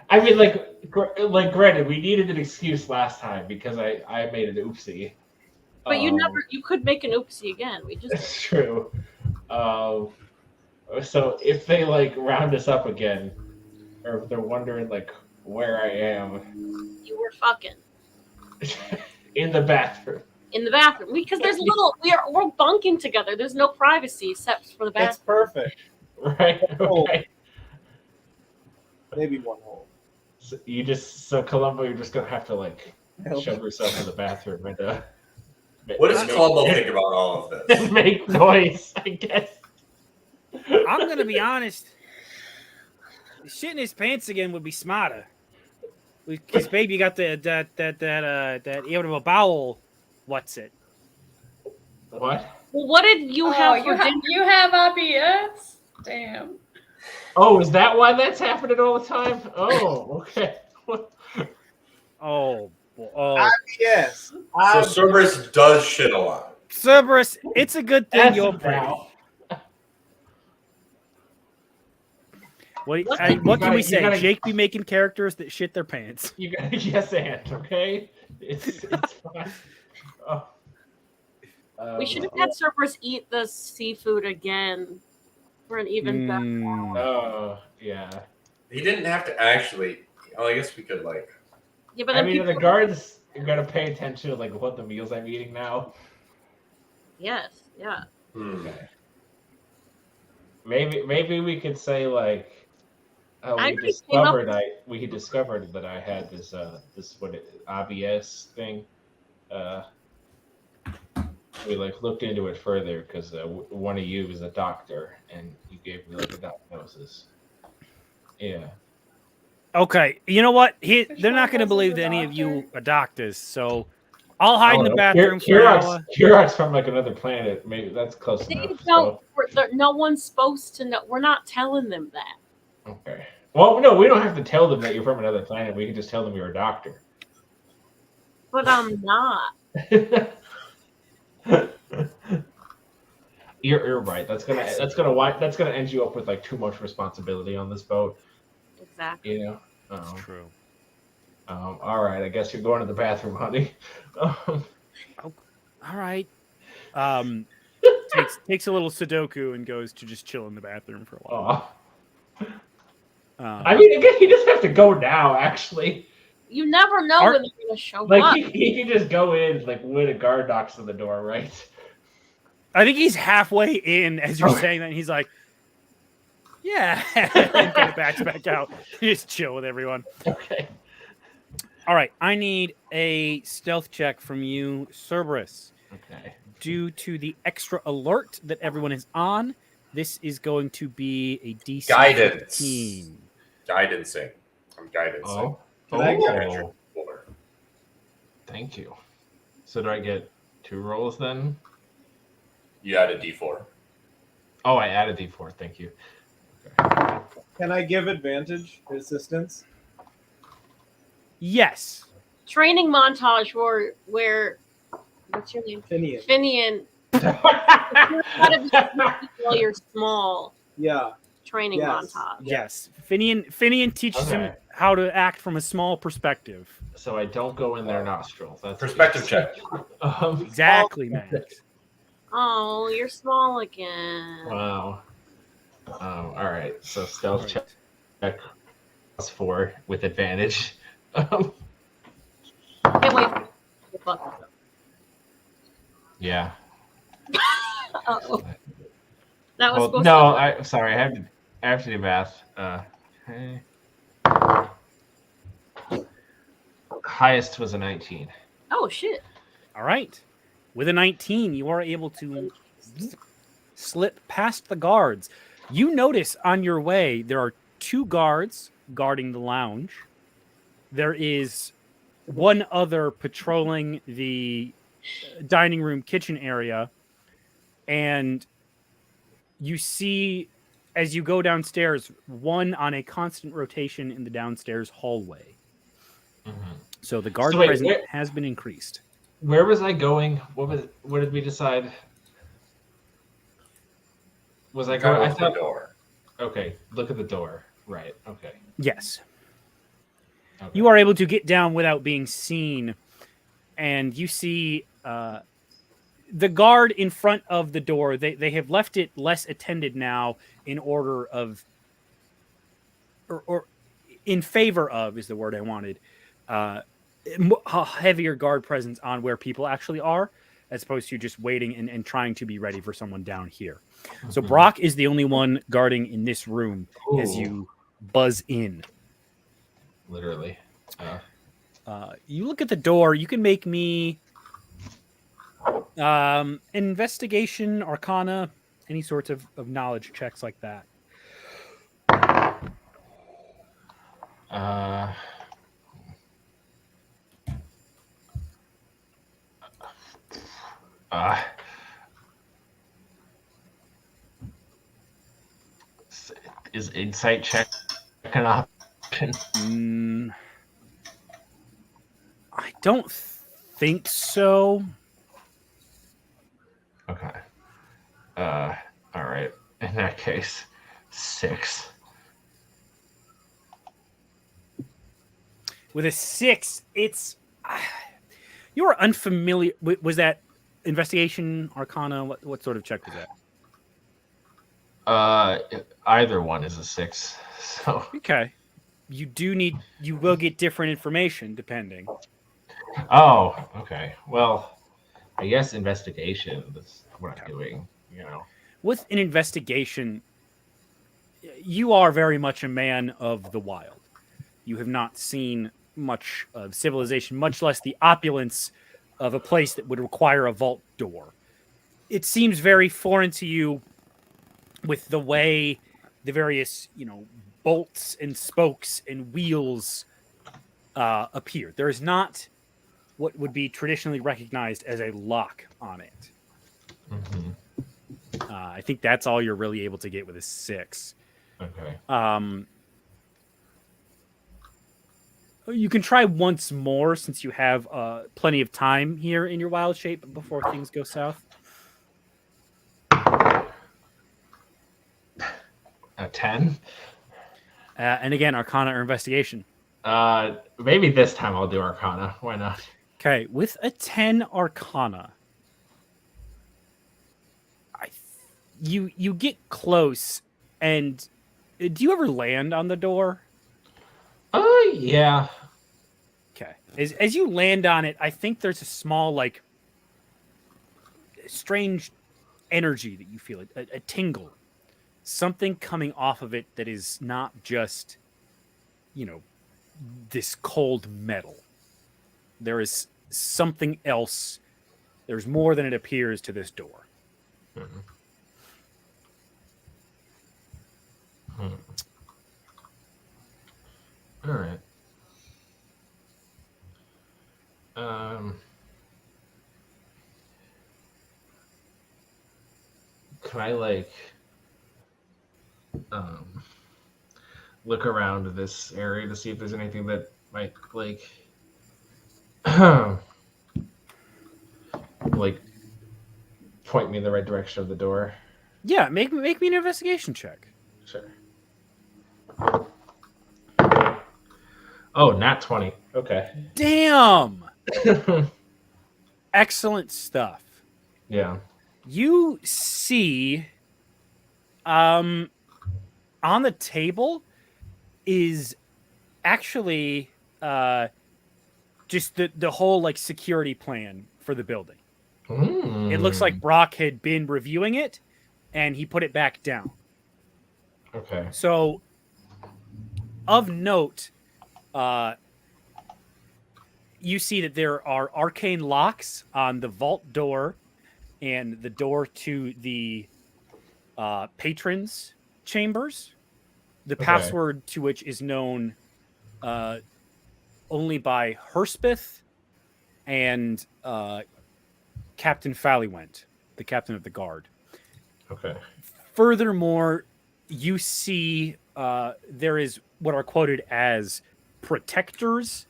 S2: I mean, like granted, we needed an excuse last time because I made an oopsie.
S4: But you could make an oopsie again. We just
S2: That's true. So if they like round us up again, or if they're wondering like where I am
S4: you were fucking
S2: in the bathroom,
S4: in the bathroom because there's we're bunking together. There's no privacy except for the
S3: That's
S4: bathroom.
S3: perfect.
S2: right?
S3: Oh.
S2: Okay.
S3: Maybe one hole.
S2: So Columbo, you're just gonna have to like shove herself in the bathroom and
S5: What does
S2: make-
S5: Columbo think about all of this?
S2: and make noise, I guess.
S1: I'm gonna be honest. Shitting his pants again would be smarter. Because baby got that irritable bowel. What's it?
S2: What?
S4: Well, what did you have for dinner?
S6: You have IBS? Damn.
S2: Oh, is that why that's happening all the time? Oh, okay.
S1: Oh, oh,
S3: Yes.
S5: So Cerberus does shit a lot.
S1: Cerberus, it's a good thing
S2: That's
S1: you're
S2: it
S1: pretty.
S2: now.
S1: What
S4: What
S1: can we
S2: gotta-
S1: say?
S2: you gotta-
S1: Jake be making characters that shit their pants.
S2: You got yes and okay. It's fine. Oh.
S4: We should have had Cerberus eat the seafood again for an even better.
S1: Mm.
S2: Oh yeah.
S5: He didn't have to actually. Oh, I guess we could like.
S4: Yeah, but
S2: I
S4: then
S2: mean,
S4: people.
S2: the guards are gonna pay attention to like what the meals I'm eating now.
S4: Yes, yeah.
S2: Okay. Maybe we could say like.
S4: I
S2: we
S4: just came up
S2: discovered that I had this IBS thing. We like looked into it further because one of you is a doctor and you gave me like a diagnosis. Yeah.
S1: Okay, you know what? They're
S6: one
S1: not going to
S6: of us
S1: believe
S6: is
S1: that
S6: a
S1: any of you
S6: doctor?
S1: are doctors, so I'll hide in the
S2: Oh, no.
S1: bathroom for an hour.
S2: Kirok's from like another planet. Maybe that's close
S4: They
S2: enough.
S4: don't. No one's supposed to know. We're not telling them that.
S2: Okay. Well, no, we don't have to tell them that you're from another planet. We can just tell them you're a doctor.
S4: But I'm not.
S2: You're right. That's gonna end you up with like too much responsibility on this boat.
S4: Exactly.
S2: You know.
S1: That's true.
S2: All right. I guess you're going to the bathroom, honey.
S1: All right. Takes a little Sudoku and goes to just chill in the bathroom for a while.
S2: I mean, I guess he doesn't have to go now. Actually,
S4: You never know when they're gonna show
S2: like
S4: up.
S2: he can just go in like when a guard knocks on the door, right?
S1: I think he's halfway in as you're saying that, and he's like, "Yeah," and kind of backs back out. Just chill with everyone.
S2: Okay.
S1: All right, I need a stealth check from you, Cerberus.
S2: Okay.
S1: Due to the extra alert that everyone is on, this is going to be a DC
S5: Guidance.
S1: 15.
S5: Guidancing. I'm guidancing.
S2: Oh.
S3: Can I get
S2: Oh. Thank you. So do I get 2 rolls then?
S5: You add a D4.
S2: Oh, I added D4. Thank you.
S3: Can I give advantage assistance?
S1: Yes.
S4: Training montage where what's your name?
S3: Finian.
S4: Finian. You gotta be sneaky while you're small.
S3: Yeah.
S4: Training
S3: Yes.
S4: montage.
S1: Yes. Finian teaches him
S2: Okay.
S1: how to act from a small perspective.
S2: So I don't go in their nostrils. That's
S5: Perspective check.
S1: Exactly, Max.
S4: Oh, you're small again.
S2: Wow. All right. So stealth check +4 with advantage.
S4: Can't wait for the bucket.
S2: Yeah.
S4: Uh-oh. That was
S2: Well,
S4: supposed
S2: no,
S4: to
S2: I'm sorry. I have to do math. Okay. Highest was a 19.
S4: Oh shit.
S1: All right. With a 19, you are able to slip past the guards. You notice on your way there are 2 guards guarding the lounge. There is one other patrolling the dining room kitchen area. And you see, as you go downstairs, one on a constant rotation in the downstairs hallway.
S2: Mm-hmm.
S1: So the guard
S2: So wait,
S1: presence
S2: where-
S1: has been increased.
S2: Where was I going? What did we decide? Was I
S5: Go
S2: going? I
S5: out the
S2: thought.
S5: door.
S2: Okay, look at the door. Right. Okay.
S1: Yes.
S2: Okay.
S1: You are able to get down without being seen, and you see the guard in front of the door. They have left it less attended now in order of, or in favor of is the word I wanted. A heavier guard presence on where people actually are, as opposed to just waiting and trying to be ready for someone down here. So Brock is the only one guarding in this room as
S2: Ooh.
S1: you buzz in.
S2: Literally.
S1: You look at the door. You can make me investigation, arcana, any sorts of knowledge checks like that.
S2: Is insight check an option?
S1: I don't think so.
S2: Okay. All right. In that case, 6.
S1: With a 6, it's you are unfamiliar. Was that investigation, arcana? What sort of check was that?
S2: Either one is a 6. So
S1: Okay. You will get different information depending.
S2: oh, okay. Well, I guess investigation is what I'm doing,
S1: With an investigation, you are very much a man of the wild. You have not seen much of civilization, much less the opulence of a place that would require a vault door. It seems very foreign to you with the way the various, bolts and spokes and wheels appear. There is not what would be traditionally recognized as a lock on it.
S2: Mm-hmm.
S1: I think that's all you're really able to get with a 6.
S2: Okay.
S1: You can try once more since you have plenty of time here in your wild shape before things go south.
S2: A 10.
S1: And again, Arcana or Investigation.
S2: Maybe this time I'll do Arcana. Why not?
S1: Okay, with a 10 Arcana, you get close, and do you ever land on the door?
S2: Yeah.
S1: Okay. As you land on it, I think there's a small, strange energy that you feel, a tingle. Something coming off of it that is not just, this cold metal. There is something else. There's more than it appears to this door.
S2: Mm-hmm. All right. Can I look around this area to see if there's anything that might point me in the right direction of the door?
S1: Yeah, make me an investigation check.
S2: Sure. Oh, nat 20. Okay.
S1: Damn! Excellent stuff.
S2: Yeah.
S1: You see, on the table is actually just the whole security plan for the building.
S2: Mm.
S1: It looks like Brock had been reviewing it, and he put it back down.
S2: Okay.
S1: So, of note, you see that there are arcane locks on the vault door and the door to the patrons' chambers. The password to which is known only by Herspeth and Captain Fallywent, the captain of the guard.
S2: Okay.
S1: Furthermore, you see there is what are quoted as protectors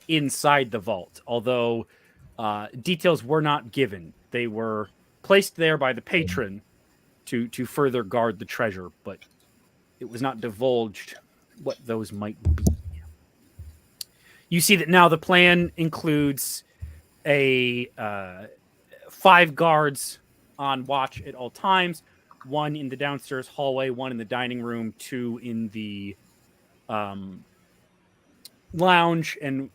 S1: inside the vault, although details were not given. They were placed there by the patron to further guard the treasure, but it was not divulged what those might be. You see that now the plan includes a 5 guards on watch at all times, 1 in the downstairs hallway, 1 in the dining room, 2 in the lounge, and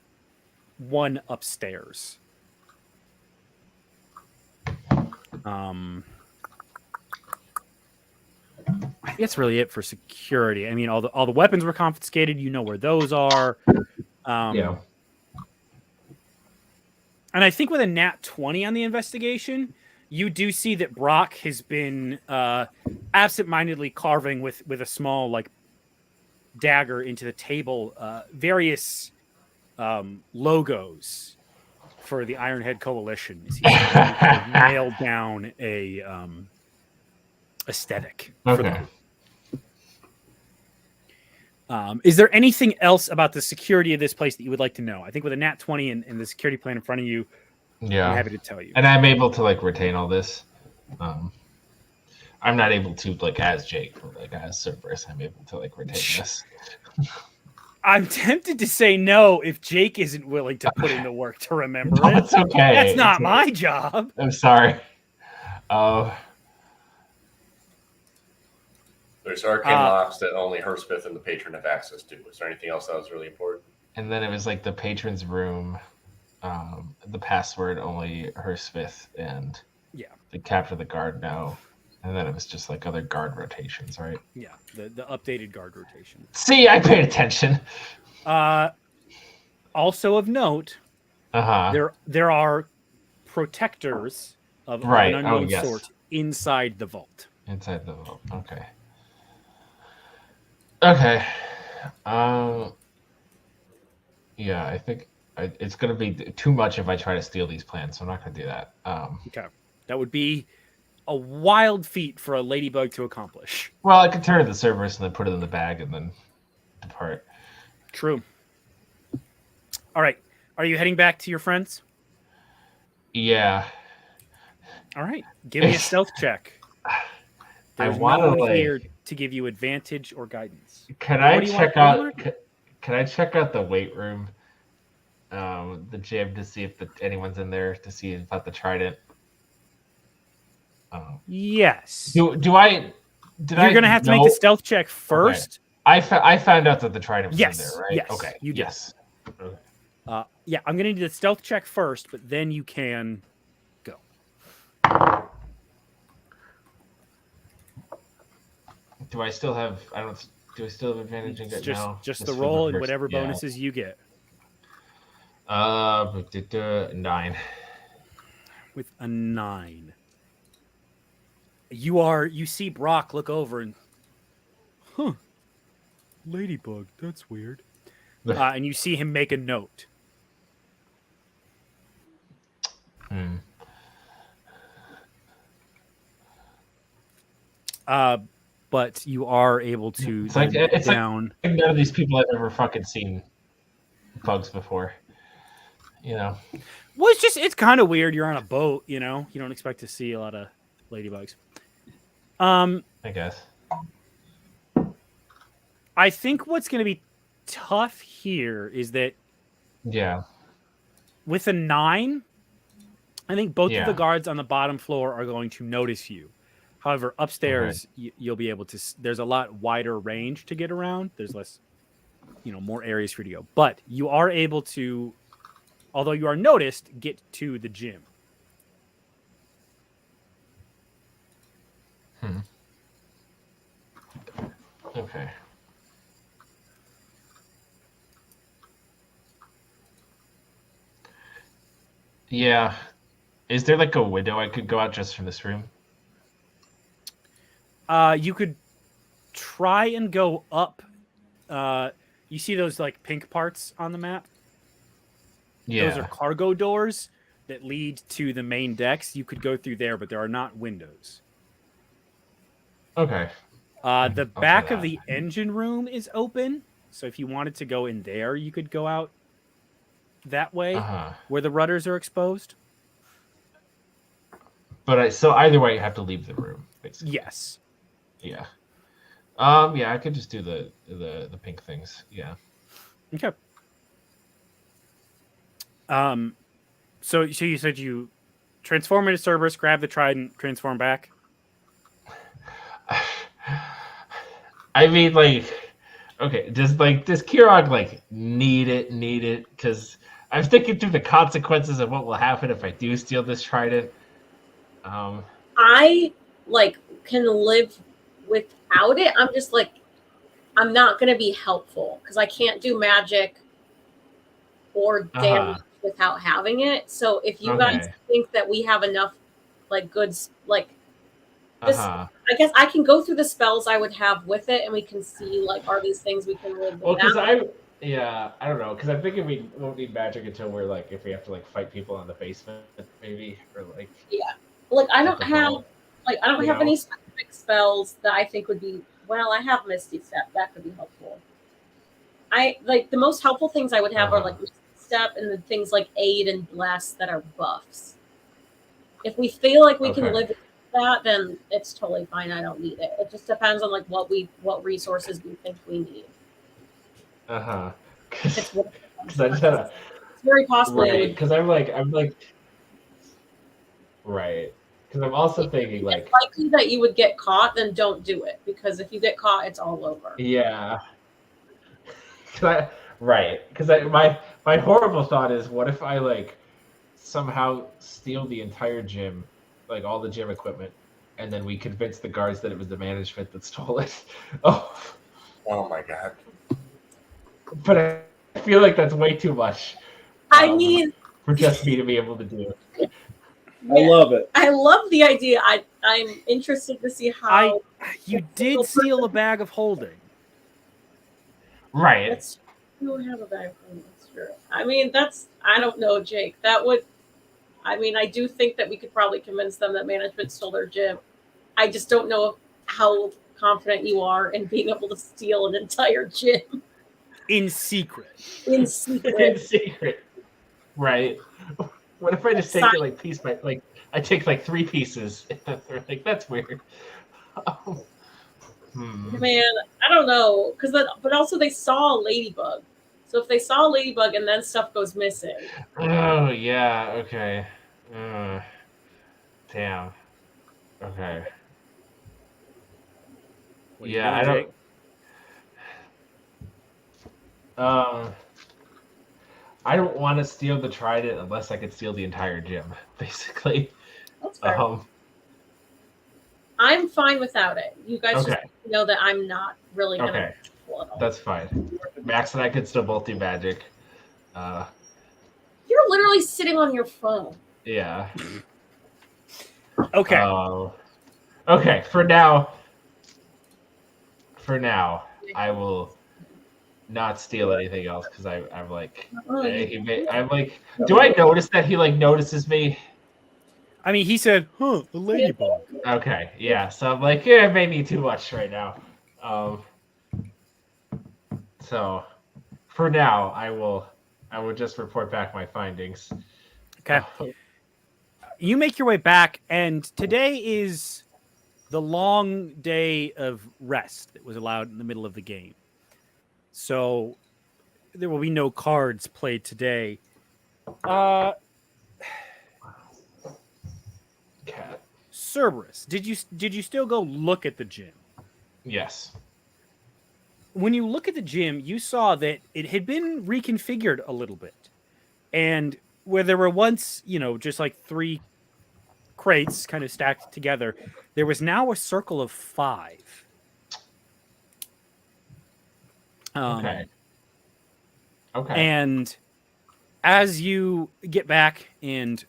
S1: 1 upstairs. I think that's really it for security. I mean, all the weapons were confiscated. You know where those are.
S2: Yeah.
S1: And I think with a nat 20 on the investigation, you do see that Brock has been absentmindedly carving with a small like dagger into the table various logos for the Ironhead Coalition. He's kind of nailed down a aesthetic for the
S2: Okay.
S1: group. Is there anything else about the security of this place that you would like to know? I think with a nat 20 and the security plan in front of you,
S2: Yeah.
S1: I'm happy to tell you.
S2: And I'm able to like retain all this. I'm not able to like as Jake or like as Cerberus. I'm able to like retain this.
S1: I'm tempted to say no if Jake isn't willing to put in the work to remember
S2: No,
S1: it.
S2: it's okay.
S1: That's not
S2: It's
S1: my job.
S2: I'm sorry.
S5: There's arcane locks that only Hersmith and the patron have access to. Is there anything else that was really important?
S2: And then it was like the patron's room, the password only Hersmith and the captain of the guard know. And then it was just like other guard rotations, right?
S1: Yeah, the updated guard rotation.
S2: See, I paid attention.
S1: Also of note, there are protectors of an unknown sort inside the vault.
S2: Inside the vault. Okay. Okay. Yeah, I think it's going to be too much if I try to steal these plans, so I'm not going to do that.
S1: Okay. That would be a wild feat for a ladybug to accomplish.
S2: Well, I could turn to the Cerberus and then put it in the bag and then depart.
S1: True. All right. Are you heading back to your friends?
S2: Yeah.
S1: All right. Give me a stealth check. There's no one here to give you advantage or guidance.
S2: Can I check out? Can I check out the weight room, the gym, to see if anyone's in there to see about the trident?
S1: Yes.
S2: Do I?
S1: You're gonna have to make the stealth check first.
S2: Okay. I found out that the trident was in there, right?
S1: Yes.
S2: Okay.
S1: You did.
S2: Yes. Okay.
S1: Yeah, I'm gonna need the stealth check first, but then you can go.
S2: Do I still have? Do I still have advantage in it now?
S1: Just the roll and whatever bonuses you get.
S2: 9.
S1: With a 9. You see Brock look over and ladybug, that's weird. And you see him make a note. But you are able to
S2: it's
S1: down.
S2: Like none of these people have ever fucking seen bugs before. You know.
S1: Well, it's kind of weird. You're on a boat, you know. You don't expect to see a lot of ladybugs.
S2: I guess.
S1: I think what's going to be tough here is that with a 9, I think both of the guards on the bottom floor are going to notice you. However, upstairs, you'll be able to... There's a lot wider range to get around. There's less, more areas for you to go. But you are able to, although you are noticed, get to the gym.
S2: Okay. Yeah. Is there like a window I could go out just from this room?
S1: You could try and go up. You see those like pink parts on the map?
S2: Yeah.
S1: Those are cargo doors that lead to the main decks. You could go through there, but there are not windows.
S2: Okay.
S1: The back of the engine room is open. So if you wanted to go in there, you could go out that way where the rudders are exposed.
S2: But so either way, you have to leave the room, basically.
S1: Yes.
S2: Yeah. Yeah, I could just do the pink things. Yeah.
S1: Okay. So you said you transform into Cerberus, grab the trident, transform back.
S2: I mean, like, okay, does Kirog like need it? Because I'm thinking through the consequences of what will happen if I do steal this trident.
S4: I can live without it. I'm just I'm not going to be helpful because I can't do magic or damage without having it. So if you guys
S2: Okay.
S4: think that we have enough like goods, like this,
S2: Uh-huh.
S4: I guess I can go through the spells I would have with it, and we can see like are these things we can live
S2: Well,
S4: without.
S2: I don't know, because I'm thinking we won't need magic until we're like, if we have to like fight people in the basement, maybe, or like.
S4: Yeah, like I
S2: at
S4: don't
S2: the
S4: have
S2: vault,
S4: I don't
S2: you
S4: have
S2: know?
S4: any specific spells that I think would be. Well, I have Misty Step. That could be helpful. I like the most helpful things I would have are like Misty Step and the things like Aid and Bless that are buffs. If we feel like we can
S2: Okay.
S4: live with that, then it's totally fine. I don't need it. It just depends on like what resources we think we need.
S2: Uh-huh.
S4: It's
S2: Because I just had a
S4: very possible.
S2: right. Because I'm like right. Because I'm also thinking like
S4: It's likely that you would get caught, then don't do it because if you get caught, it's all over.
S2: yeah. Right. Because my horrible thought is, what if I like somehow steal the entire gym, like all the gym equipment, and then we convince the guards that it was the management that stole it.
S5: Oh my god.
S2: But I feel like that's way too much.
S4: I mean,
S2: for just me to be able to do it.
S3: I love it.
S4: I love the idea. I'm interested to see how
S1: You did steal a bag of holding.
S2: Right.
S4: That's you have a bag of holding. That's true. I mean, I don't know, Jake. That would. I mean, I do think that we could probably convince them that management stole their gym. I just don't know how confident you are in being able to steal an entire gym
S1: In secret.
S4: in secret.
S2: In secret. Right. What if I just take it like piece by like I take like 3 pieces? They're like, that's weird.
S4: Man, I don't know, but also they saw a ladybug. So if they saw a ladybug and then stuff goes missing.
S2: Oh yeah. Okay. Damn. Okay.
S1: What are you
S2: Yeah,
S1: doing,
S2: I don't want to steal the trident unless I could steal the entire gym, basically.
S4: That's fair.
S2: Um,
S4: I'm fine without it. You guys
S2: Okay.
S4: just know that I'm not really gonna
S2: Okay.
S4: be helpful at all.
S2: That's fine. Max and I could still both do magic.
S4: You're literally sitting on your phone.
S2: Yeah.
S1: Okay.
S2: Okay. For now, I will not steal anything else because I'm like, I'm like, do I notice that he like notices me?
S1: I mean, he said, "Huh, a ladybug."
S2: Okay, yeah. So I'm like, yeah, it may be too much right now. So for now, I will just report back my findings.
S1: Okay. You make your way back, and today is the long day of rest that was allowed in the middle of the game. So there will be no cards played today.
S2: Cat.
S1: Cerberus, did you still go look at the gym?
S2: Yes.
S1: When you look at the gym, you saw that it had been reconfigured a little bit. And where there were once, just like 3 crates kind of stacked together, there was now a circle of 5.
S2: Okay.
S1: And as you get back and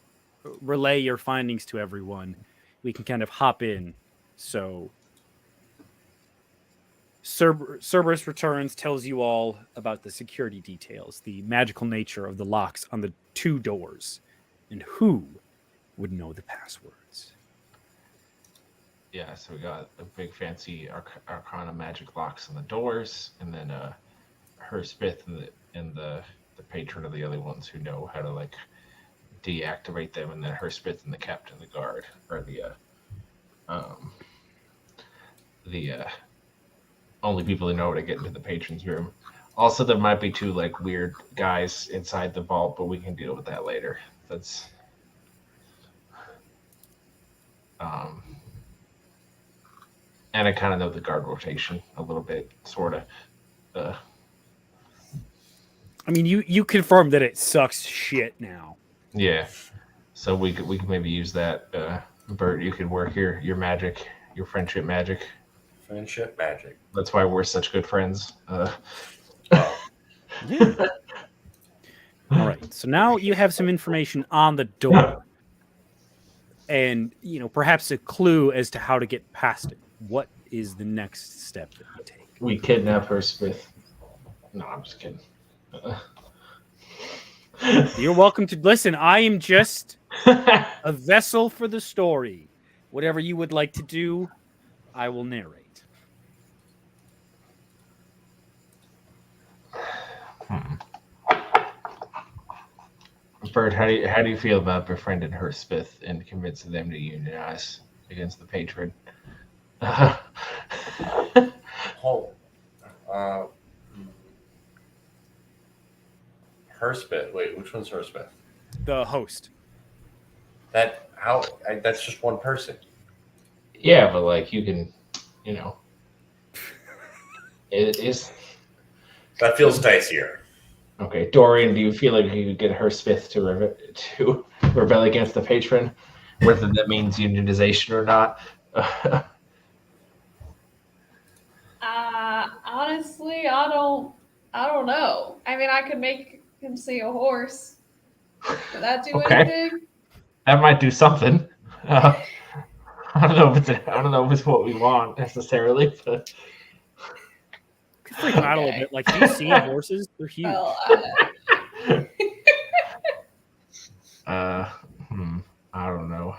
S1: relay your findings to everyone, we can kind of hop in. So Cerberus returns, tells you all about the security details, the magical nature of the locks on the 2 doors, and who would know the passwords.
S2: Yeah, so we got a big fancy Arcana magic locks on the doors, and then Herspith and the patron of the other ones who know how to like deactivate them, and then Herspith and the captain of the guard are the only people who know how to get into the patron's room. Also, there might be 2 like weird guys inside the vault, but we can deal with that later. That's and I kind of know the guard rotation a little bit, sort of.
S1: I mean, you confirmed that it sucks shit now.
S2: Yeah, so we could maybe use that. Bert, you could work your magic, your friendship magic.
S5: Friendship magic.
S2: That's why we're such good friends.
S1: Yeah. All right. So now you have some information on the door, and perhaps a clue as to how to get past it. What is the next step that you take?
S2: We kidnap her, Smith. No, I'm just kidding.
S1: You're welcome to listen. I am just a vessel for the story. Whatever you would like to do, I will narrate.
S2: Bert, how do you feel about befriending her, Smith, and convincing them to unionize against the patron?
S5: Oh. Herspeth. Wait, which one's Herspeth?
S1: The host.
S5: That's just one person.
S2: Yeah, but like you can, it is.
S5: That feels dicier.
S2: Okay, Dorian, do you feel like you could get her Smith to rebel against the patron, whether that means unionization or not?
S6: Honestly, I don't know. I mean, I could make him see a horse. Would that do
S2: Okay.
S6: anything?
S2: That might do something. I don't know if it's what we want necessarily, but
S1: Could freak him out a little bit. Like, have you seen horses? They're huge.
S6: Well,
S2: I don't know.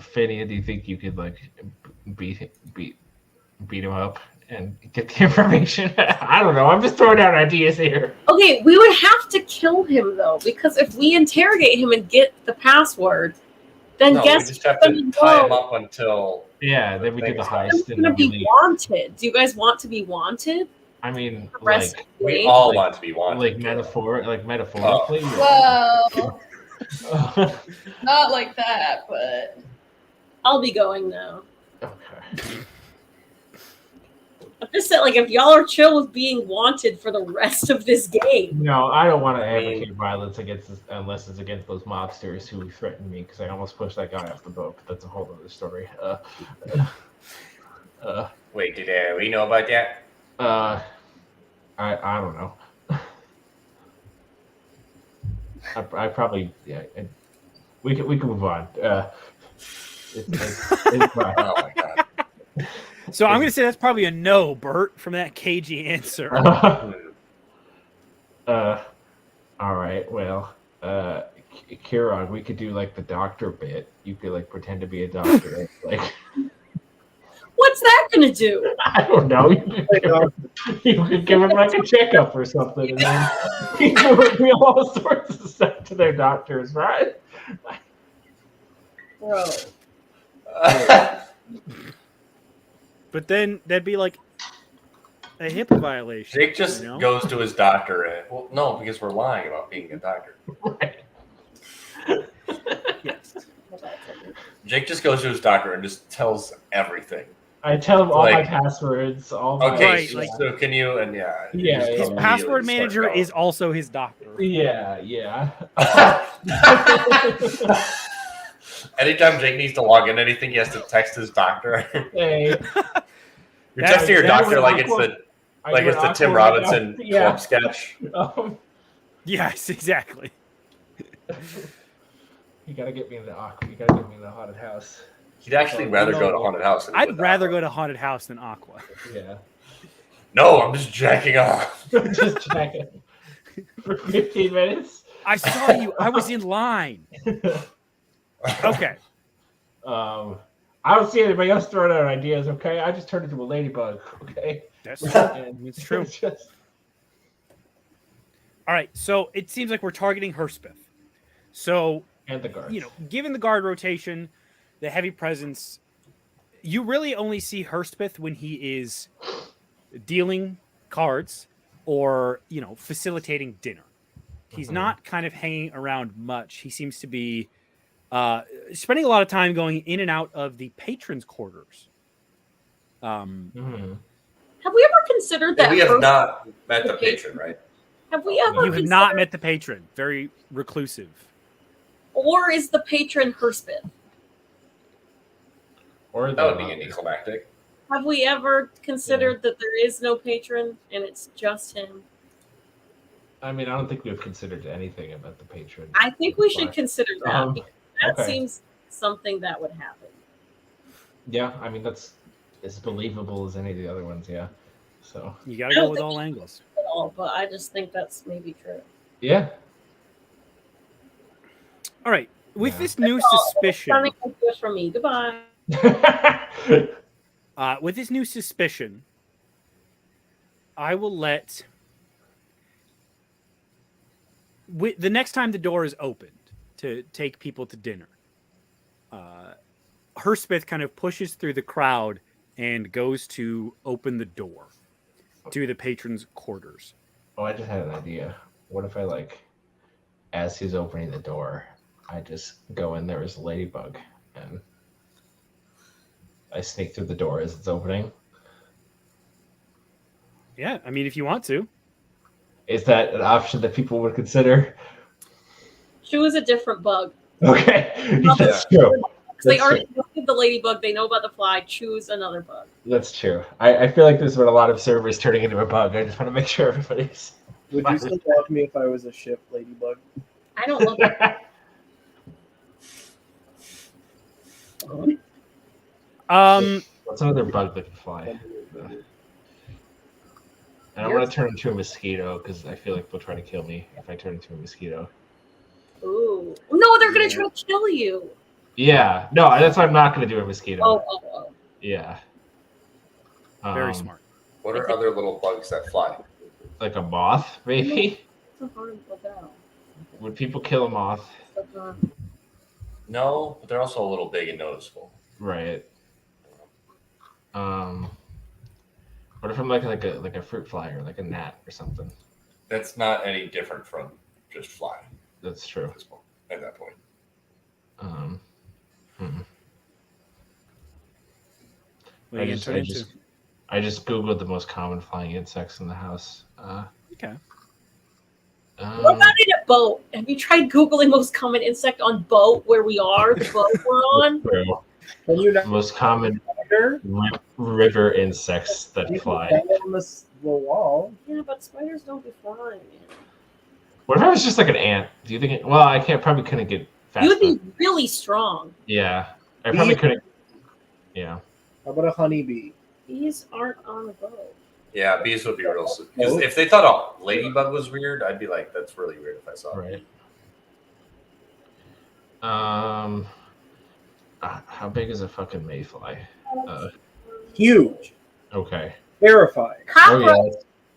S2: Finney, do you think you could like beat him up and get the information? I don't know. I'm just throwing out ideas here.
S4: Okay, we would have to kill him though, because if we interrogate him and get the password, then
S5: No,
S4: guess
S5: we just have
S4: who's
S5: to
S4: gonna
S5: tie him
S4: go?
S5: up until.
S2: Yeah, then we do the heist
S4: Who's
S2: and
S4: gonna
S2: then we
S4: be
S2: leave.
S4: wanted? Do you guys want to be wanted?
S2: I mean,
S4: The rest
S2: like
S4: of the
S5: We
S4: day?
S5: all
S2: Like-
S5: want to be wanted.
S2: metaphorically.
S6: well, not like that, but
S4: I'll be going though.
S2: Okay.
S4: I'm just saying, like, if y'all are chill with being wanted for the rest of this game,
S2: No, I don't want to
S5: I mean-
S2: advocate violence unless it's against those mobsters who threatened me because I almost pushed that guy off the boat. But that's a whole other story.
S5: Wait, did we know about that?
S2: I don't know. I probably and we can move on. It's fine.
S5: Oh my god.
S1: So I'm going to say that's probably a no, Bert, from that cagey answer.
S2: All right. Well, Kieran, we could do like the doctor bit. You could like pretend to be a doctor. Like,
S4: what's that gonna do?
S2: I don't know. You could give him like a checkup or something, and then people would do all sorts of stuff to their doctors, right?
S4: Bro.
S1: But then that'd be like a HIPAA violation.
S5: Jake just goes to his doctor. Well, no, because we're lying about being a doctor.
S2: Right.
S1: Yes.
S5: Jake just goes to his doctor and just tells everything.
S2: I tell him all my
S5: Like-
S2: passwords. All my,
S5: Okay,
S1: Right,
S5: so,
S1: like-
S5: so can you? And yeah,
S2: Yeah,
S5: just
S2: yeah.
S1: His
S5: immediately
S1: password
S5: start
S1: manager
S5: going.
S1: is also his doctor.
S2: Yeah.
S5: Anytime Jake needs to log in anything, he has to text his doctor.
S2: Hey,
S5: You're texting your
S2: that
S5: doctor
S2: was
S5: like
S2: awkward.
S5: it's the Tim Robinson club sketch.
S1: Yes, exactly.
S2: You gotta get me in the aqua. You gotta get me in the haunted house.
S5: He'd actually rather go to haunted house. Than he
S1: I'd
S5: would
S1: rather
S5: Aqua.
S1: go to haunted house than Aqua.
S2: Yeah.
S5: No, I'm just jacking off.
S2: Just checking. For 15 minutes.
S1: I saw you. I was in line. Okay.
S2: I don't see anybody else throwing out ideas, okay? I just turned into a ladybug, okay?
S1: That's
S2: And
S1: it's true.
S2: it's just-
S1: All right. So it seems like we're targeting Herspeth. So,
S2: and the guards.
S1: given the guard rotation, the heavy presence, you really only see Herspeth when he is dealing cards or, facilitating dinner. He's not kind of hanging around much. He seems to be spending a lot of time going in and out of the patrons' quarters.
S2: Mhm.
S4: Have we ever considered that?
S5: We have
S4: Herspeth-
S5: not met the patron, right?
S4: Have we ever?
S1: You have not met the patron. Very reclusive.
S4: Or is the patron Herspeth?
S2: Or
S5: That would be anticlimactic.
S4: Have we ever considered that there is no patron and it's just him?
S2: I mean, I don't think we've considered anything about the patron.
S4: I think we should consider that. Because that
S2: okay.
S4: seems something that would happen.
S2: Yeah, I mean that's as believable as any of the other ones. Yeah. So
S1: You got to go with all angles.
S4: At all, but I just think that's maybe true.
S2: yeah.
S1: All right. With
S2: Yeah.
S1: this new
S4: Sounding
S1: suspicion,
S4: like this from me. Goodbye.
S1: with this new suspicion, I will let. The next time the door is opened to take people to dinner, Herspeth kind of pushes through the crowd and goes to open the door to the patron's quarters.
S2: Oh, I just had an idea. What if I as he's opening the door, I just go in there as a ladybug and I sneak through the door as it's opening?
S1: Yeah, I mean, if you want to.
S2: Is that an option that people would consider?
S4: Choose a different bug.
S2: Okay, that's true.
S4: Because they already know the ladybug, they know about the fly. Choose another bug.
S2: That's true. I feel like there's been a lot of servers turning into a bug. I just want to make sure everybody's.
S3: Would you still love me if I was a ship ladybug?
S4: I don't look at
S2: What's another bug that can fly? I don't want to turn into a mosquito because I feel like they'll try to kill me if I turn into a mosquito.
S4: Ooh. No, they're going to try to kill you.
S2: Yeah. No, that's why I'm not going to do a mosquito.
S4: Oh.
S2: Yeah.
S1: Very smart.
S5: What are other little bugs that fly?
S2: Like a moth, maybe?
S4: It's so hard to look out.
S2: Would people kill a moth?
S5: No, but they're also a little big and noticeable.
S2: Right. What if I'm like a fruit fly or like a gnat or something?
S5: That's not any different from just flying.
S2: That's true.
S5: At that point.
S1: What are you gonna turn into?
S2: I just googled the most common flying insects in the house.
S1: Okay.
S4: What about in a boat? Have you tried Googling most common insect on boat where we are, the boat we're on?
S3: Can you not
S2: Most common
S3: spider?
S2: river insects that
S3: You
S2: fly.
S3: can on the wall.
S4: Yeah, but spiders don't be flying.
S2: What if I was just like an ant? Do you think? Well, I couldn't get fast.
S4: You would be
S2: enough.
S4: really strong.
S2: Yeah, I probably couldn't. Yeah.
S3: How about a honeybee?
S4: Bees aren't on a boat.
S5: Yeah, bees would be real. Because if they thought a ladybug was weird, I'd be like, that's really weird if I saw it.
S2: Right. How big is a fucking mayfly?
S3: Huge.
S2: Okay.
S3: Terrifying.
S4: Cockroach.
S2: Oh,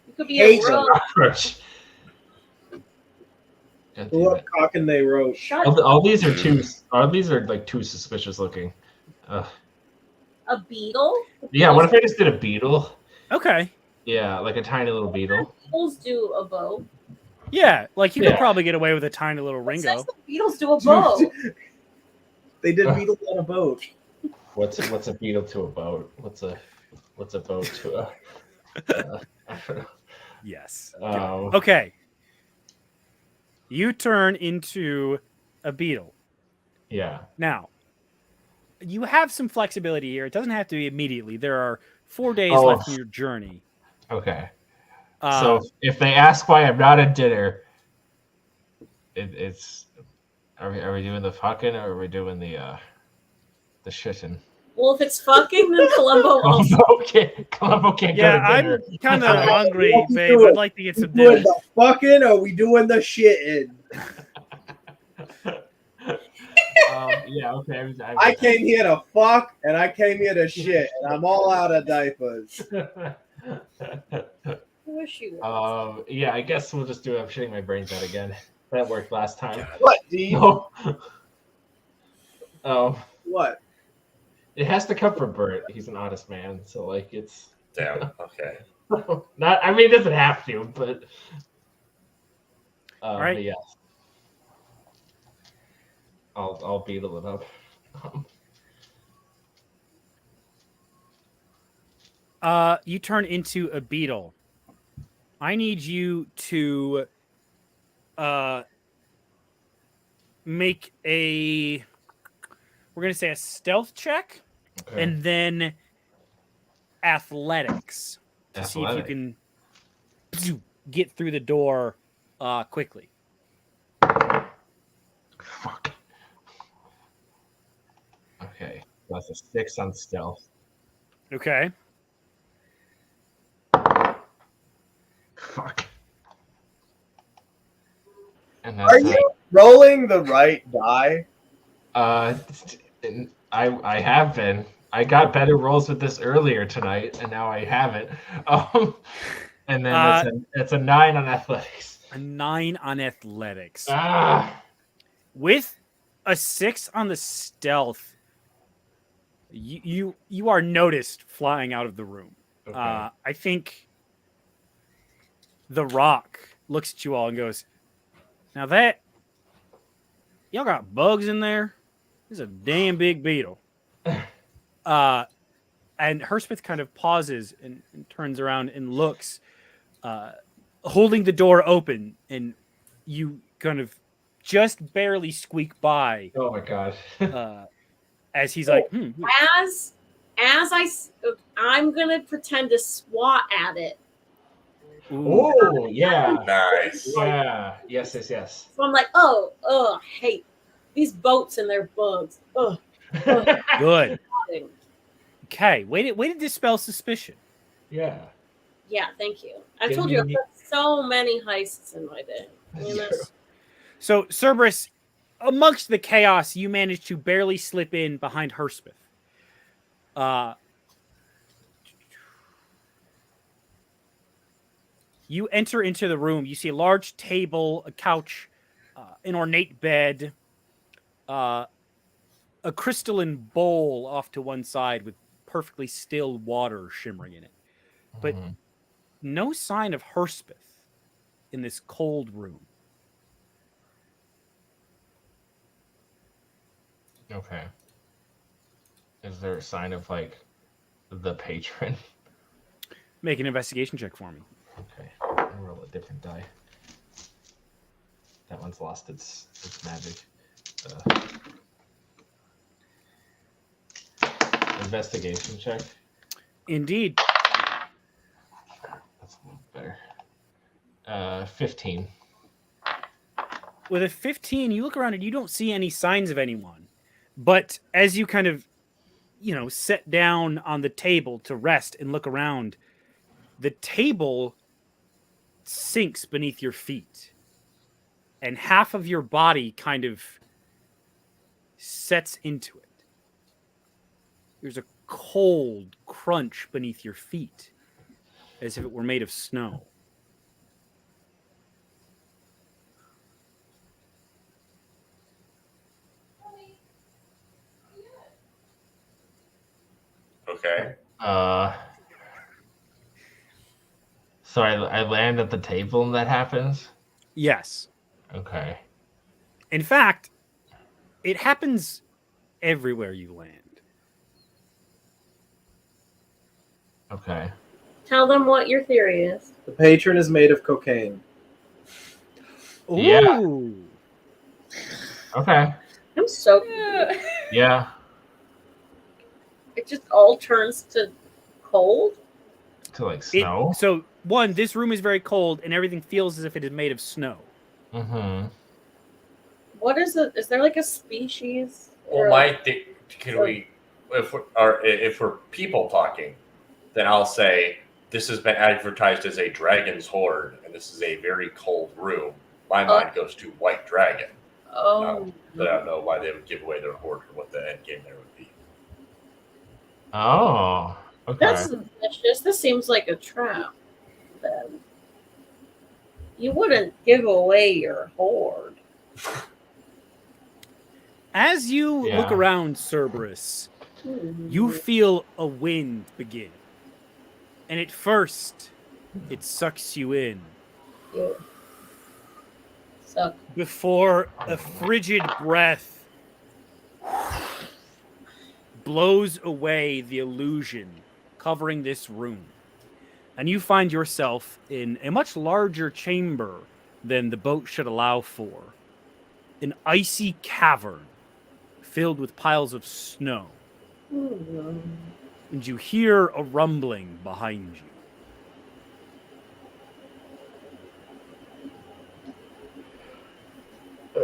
S4: You could be
S3: Hate
S4: a rogue.
S2: Cockroach. God damn
S3: What
S2: it.
S3: cock and they wrote.
S4: Shut
S2: All these are too. All these are like too suspicious looking.
S4: A beetle?
S2: Yeah. What if I just did a beetle?
S1: Okay.
S2: Yeah, like a tiny little beetle.
S4: Beetles do a boat.
S1: Yeah, like you could
S2: Yeah.
S1: probably get away with a tiny little
S4: Says
S1: Ringo.
S4: the beetles do a boat.
S3: They did beetles on a boat.
S2: What's a beetle to a boat? What's a boat to a? I don't know.
S1: Yes.
S2: Um,
S1: Okay. You turn into a beetle.
S2: Yeah.
S1: Now, you have some flexibility here. It doesn't have to be immediately. There are 4 days
S2: Oh.
S1: left in your journey.
S2: Okay. So if they ask why I'm not at dinner, it's are we doing the fucking or are we doing the shitting?
S4: Well, if it's fucking, then Columbo also.
S2: Columbo can't
S1: yeah,
S2: go to dinner.
S1: I'm kind of hungry,
S3: What you
S1: babe.
S3: doing?
S1: I'd like to get some
S3: We doing
S1: dinner.
S3: the fucking or we doing the shitting?
S2: Yeah, okay.
S3: I came here to fuck and I came here to shit and I'm all out of diapers.
S4: I wish you would.
S2: Yeah, I guess we'll just do it. I'm shitting my brains out again. That worked last time.
S3: What, D?
S2: No. Oh,
S3: What?
S2: it has to come from Bert. He's an honest man, so like it's
S5: Damn. Okay.
S2: not. I mean, it doesn't have to, but
S1: right.
S2: But yeah, I'll beetle it up.
S1: You turn into a beetle. I need you to make a, we're going to say a stealth check
S2: Okay.
S1: and then athletics to see if you
S2: Athletic.
S1: can get through the door quickly.
S2: Fuck. Okay, that's a 6 on stealth.
S1: Okay.
S2: Fuck. And
S3: Are
S2: that's
S3: you rolling the right die?
S2: I have been. I got better rolls with this earlier tonight, and now I haven't. And then it's a 9 on athletics.
S1: A 9 on athletics.
S2: Ah.
S1: With a 6 on the stealth, you are noticed flying out of the room.
S2: Okay.
S1: I think the Rock looks at you all and goes, "Now that y'all got bugs in there, this is a damn big beetle." And Herspeth kind of pauses and turns around and looks, holding the door open, and you kind of just barely squeak by.
S2: Oh my god.
S1: As he's like,
S4: I'm gonna pretend to swat at it.
S1: Ooh.
S2: Oh yeah.
S5: Nice.
S2: Yeah. Yes.
S4: So I'm like, I hate these boats and their bugs. Ugh.
S1: Good. Okay, way to dispel suspicion.
S2: Yeah.
S4: Yeah, thank you. I told you I've done so many heists in my day. You know?
S1: So, Cerberus, amongst the chaos, you managed to barely slip in behind Herspeth. You enter into the room. You see a large table, a couch, an ornate bed, a crystalline bowl off to one side with perfectly still water shimmering in it. But no sign of Herspeth in this cold room.
S2: Okay. Is there a sign of like the patron?
S1: Make an investigation check for me.
S2: Okay. I'll roll a different die. That one's lost its magic. Investigation check.
S1: Indeed.
S2: That's a little better. 15.
S1: With a 15, you look around and you don't see any signs of anyone. But as you kind of, sit down on the table to rest and look around, the table sinks beneath your feet. And half of your body kind of sets into it. There's a cold crunch beneath your feet, as if it were made of snow.
S5: Okay.
S2: So I land at the table and that happens?
S1: Yes.
S2: Okay.
S1: In fact, it happens everywhere you land.
S2: Okay.
S4: Tell them what your theory is.
S3: The patron is made of cocaine.
S1: Ooh.
S2: Yeah. Okay.
S4: I'm so
S2: Yeah.
S4: It just all turns to cold.
S2: To like snow?
S1: So, one, this room is very cold, and everything feels as if it is made of snow.
S2: Mm-hmm.
S4: What is it? Is there like a species?
S5: Well, if we're people talking, then I'll say this has been advertised as a dragon's horde, and this is a very cold room. My mind goes to white dragon.
S4: Oh.
S5: But I don't know why they would give away their horde or what the end game there would be.
S2: Oh. Okay.
S4: That's suspicious. This seems like a trap. Then you wouldn't give away your horde.
S1: As you look around, Cerberus, you feel a wind begin. And at first, it sucks you in.
S4: Ew. Suck.
S1: Before a frigid breath blows away the illusion covering this room. And you find yourself in a much larger chamber than the boat should allow for. An icy cavern filled with piles of snow. And you hear a rumbling behind you.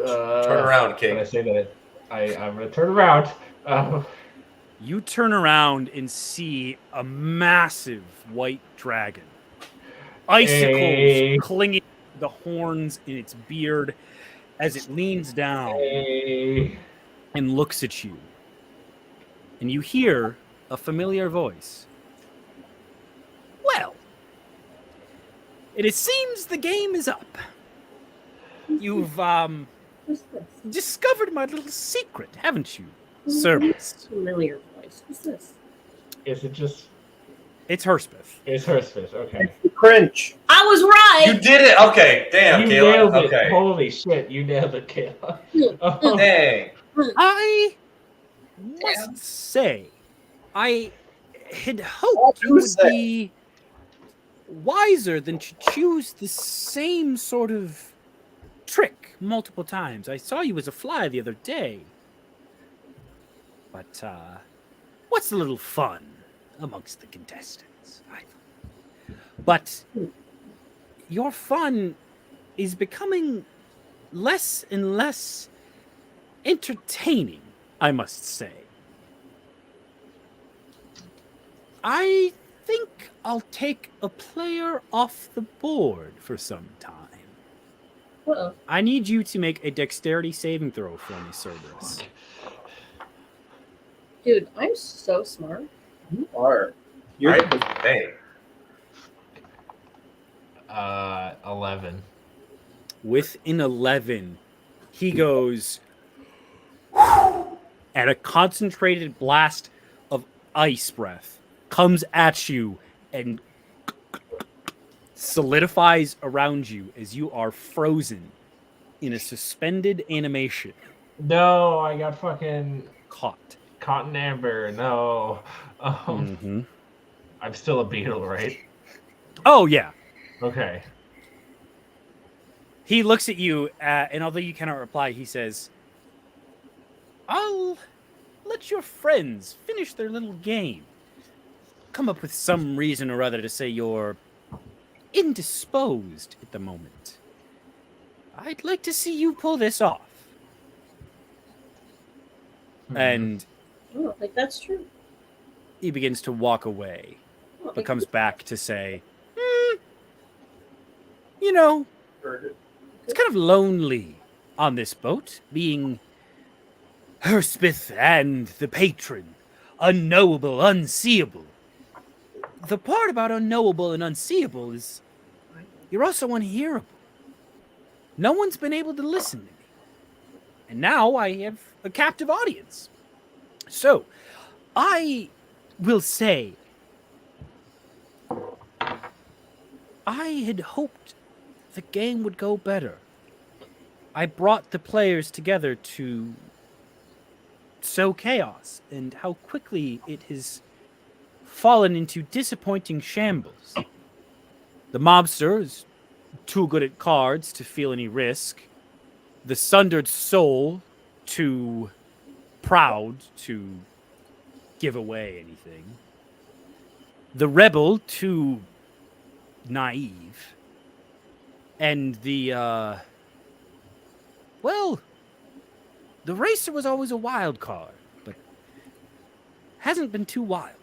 S5: Turn around,
S2: Can I
S5: King.
S2: say that I'm going to turn around?
S1: You turn around and see a massive white dragon. Icicles
S2: Hey.
S1: clinging to the horns in its beard as it leans down
S2: Hey.
S1: and looks at you. And you hear a familiar voice. Well, it seems the game is up. You've
S4: Who's this?
S1: discovered my little secret, haven't you, Cerberus?
S4: Familiar voice. Who's this?
S2: Is it just...
S1: It's Herspeth.
S2: It's Herspeth, okay.
S3: Cringe.
S4: I was right.
S5: You did it. Okay, damn,
S2: You
S5: Caleb.
S2: nailed it.
S5: Okay,
S2: Holy shit, you nailed it, Caleb. Oh,
S5: dang.
S1: I must say, I had hoped you would be wiser than to choose the same sort of trick multiple times. I saw you as a fly the other day. But what's a little fun amongst the contestants? But your fun is becoming less and less entertaining, I must say. I think I'll take a player off the board for some time.
S4: Uh-oh.
S1: I need you to make a dexterity saving throw for me, Cerberus.
S4: Dude, I'm so smart.
S3: You are. You're
S5: Right?
S3: the
S5: Dang.
S2: 11.
S1: With an 11, he goes and a concentrated blast of ice breath comes at you and solidifies around you as you are frozen in a suspended animation.
S2: No, I got fucking
S1: Caught.
S2: cotton amber. No. I'm still a beetle, right?
S1: Oh, yeah.
S2: Okay.
S1: He looks at you, and although you cannot reply, he says, I'll let your friends finish their little game. Come up with some reason or other to say you're indisposed at the moment. I'd like to see you pull this off. And
S4: I don't think that's true.
S1: he begins to walk away, but comes back to say, you know, it's kind of lonely on this boat, being Herspeth and the patron, unknowable, unseeable. The part about unknowable and unseeable is you're also unhearable. No one's been able to listen to me. And now I have a captive audience. So, I will say, I had hoped the game would go better. I brought the players together to sow chaos, and how quickly it has fallen into disappointing shambles. The mobster is too good at cards to feel any risk. The sundered soul too proud to give away anything. The rebel too naive. And the the racer was always a wild card, but hasn't been too wild.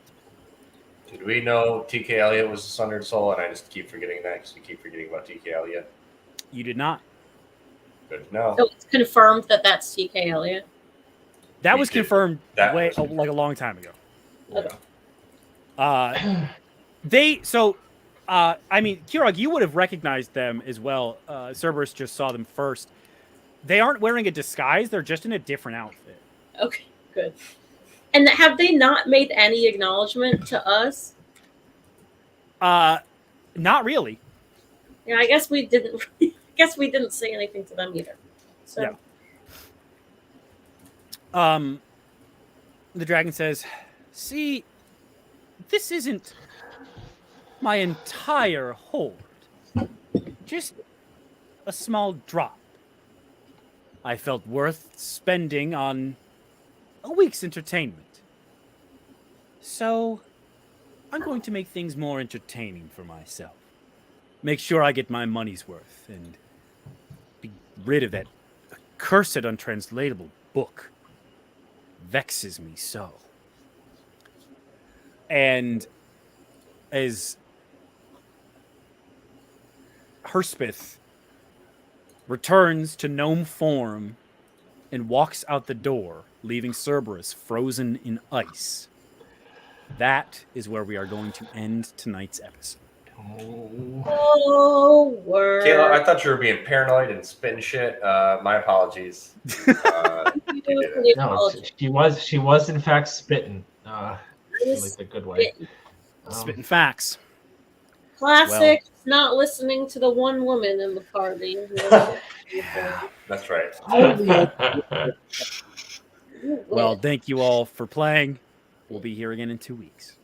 S5: Did we know TK Elliott was a Sundered Soul? And I just keep forgetting that because we keep forgetting about TK Elliott.
S1: You did not.
S5: Good to know.
S4: So it's confirmed that that's TK Elliott.
S1: That
S5: Me
S1: was
S5: too.
S1: confirmed
S5: That
S1: way
S5: was-
S1: like a long time ago.
S4: Okay.
S1: I mean, Kirog, you would have recognized them as well. Cerberus just saw them first. They aren't wearing a disguise. They're just in a different outfit.
S4: Okay, good. And have they not made any acknowledgement to us?
S1: Not really.
S4: Yeah, I guess we didn't. I guess we didn't say anything to them either. So
S1: Yeah. The dragon says, see, this isn't my entire hoard. Just a small drop. I felt worth spending on a week's entertainment. So, I'm going to make things more entertaining for myself. Make sure I get my money's worth and be rid of that cursed untranslatable book vexes me so. And as Herspeth returns to gnome form and walks out the door, leaving Cerberus frozen in ice, that is where we are going to end tonight's episode.
S4: Oh, word.
S5: Kayla, I thought you were being paranoid and spitting shit. My apologies. You did it.
S2: No, she was in fact spitting. In like the good way.
S1: Spitting facts.
S4: Classic. Not listening to the one woman in the party.
S5: That's right.
S1: Well, thank you all for playing. We'll be here again in 2 weeks.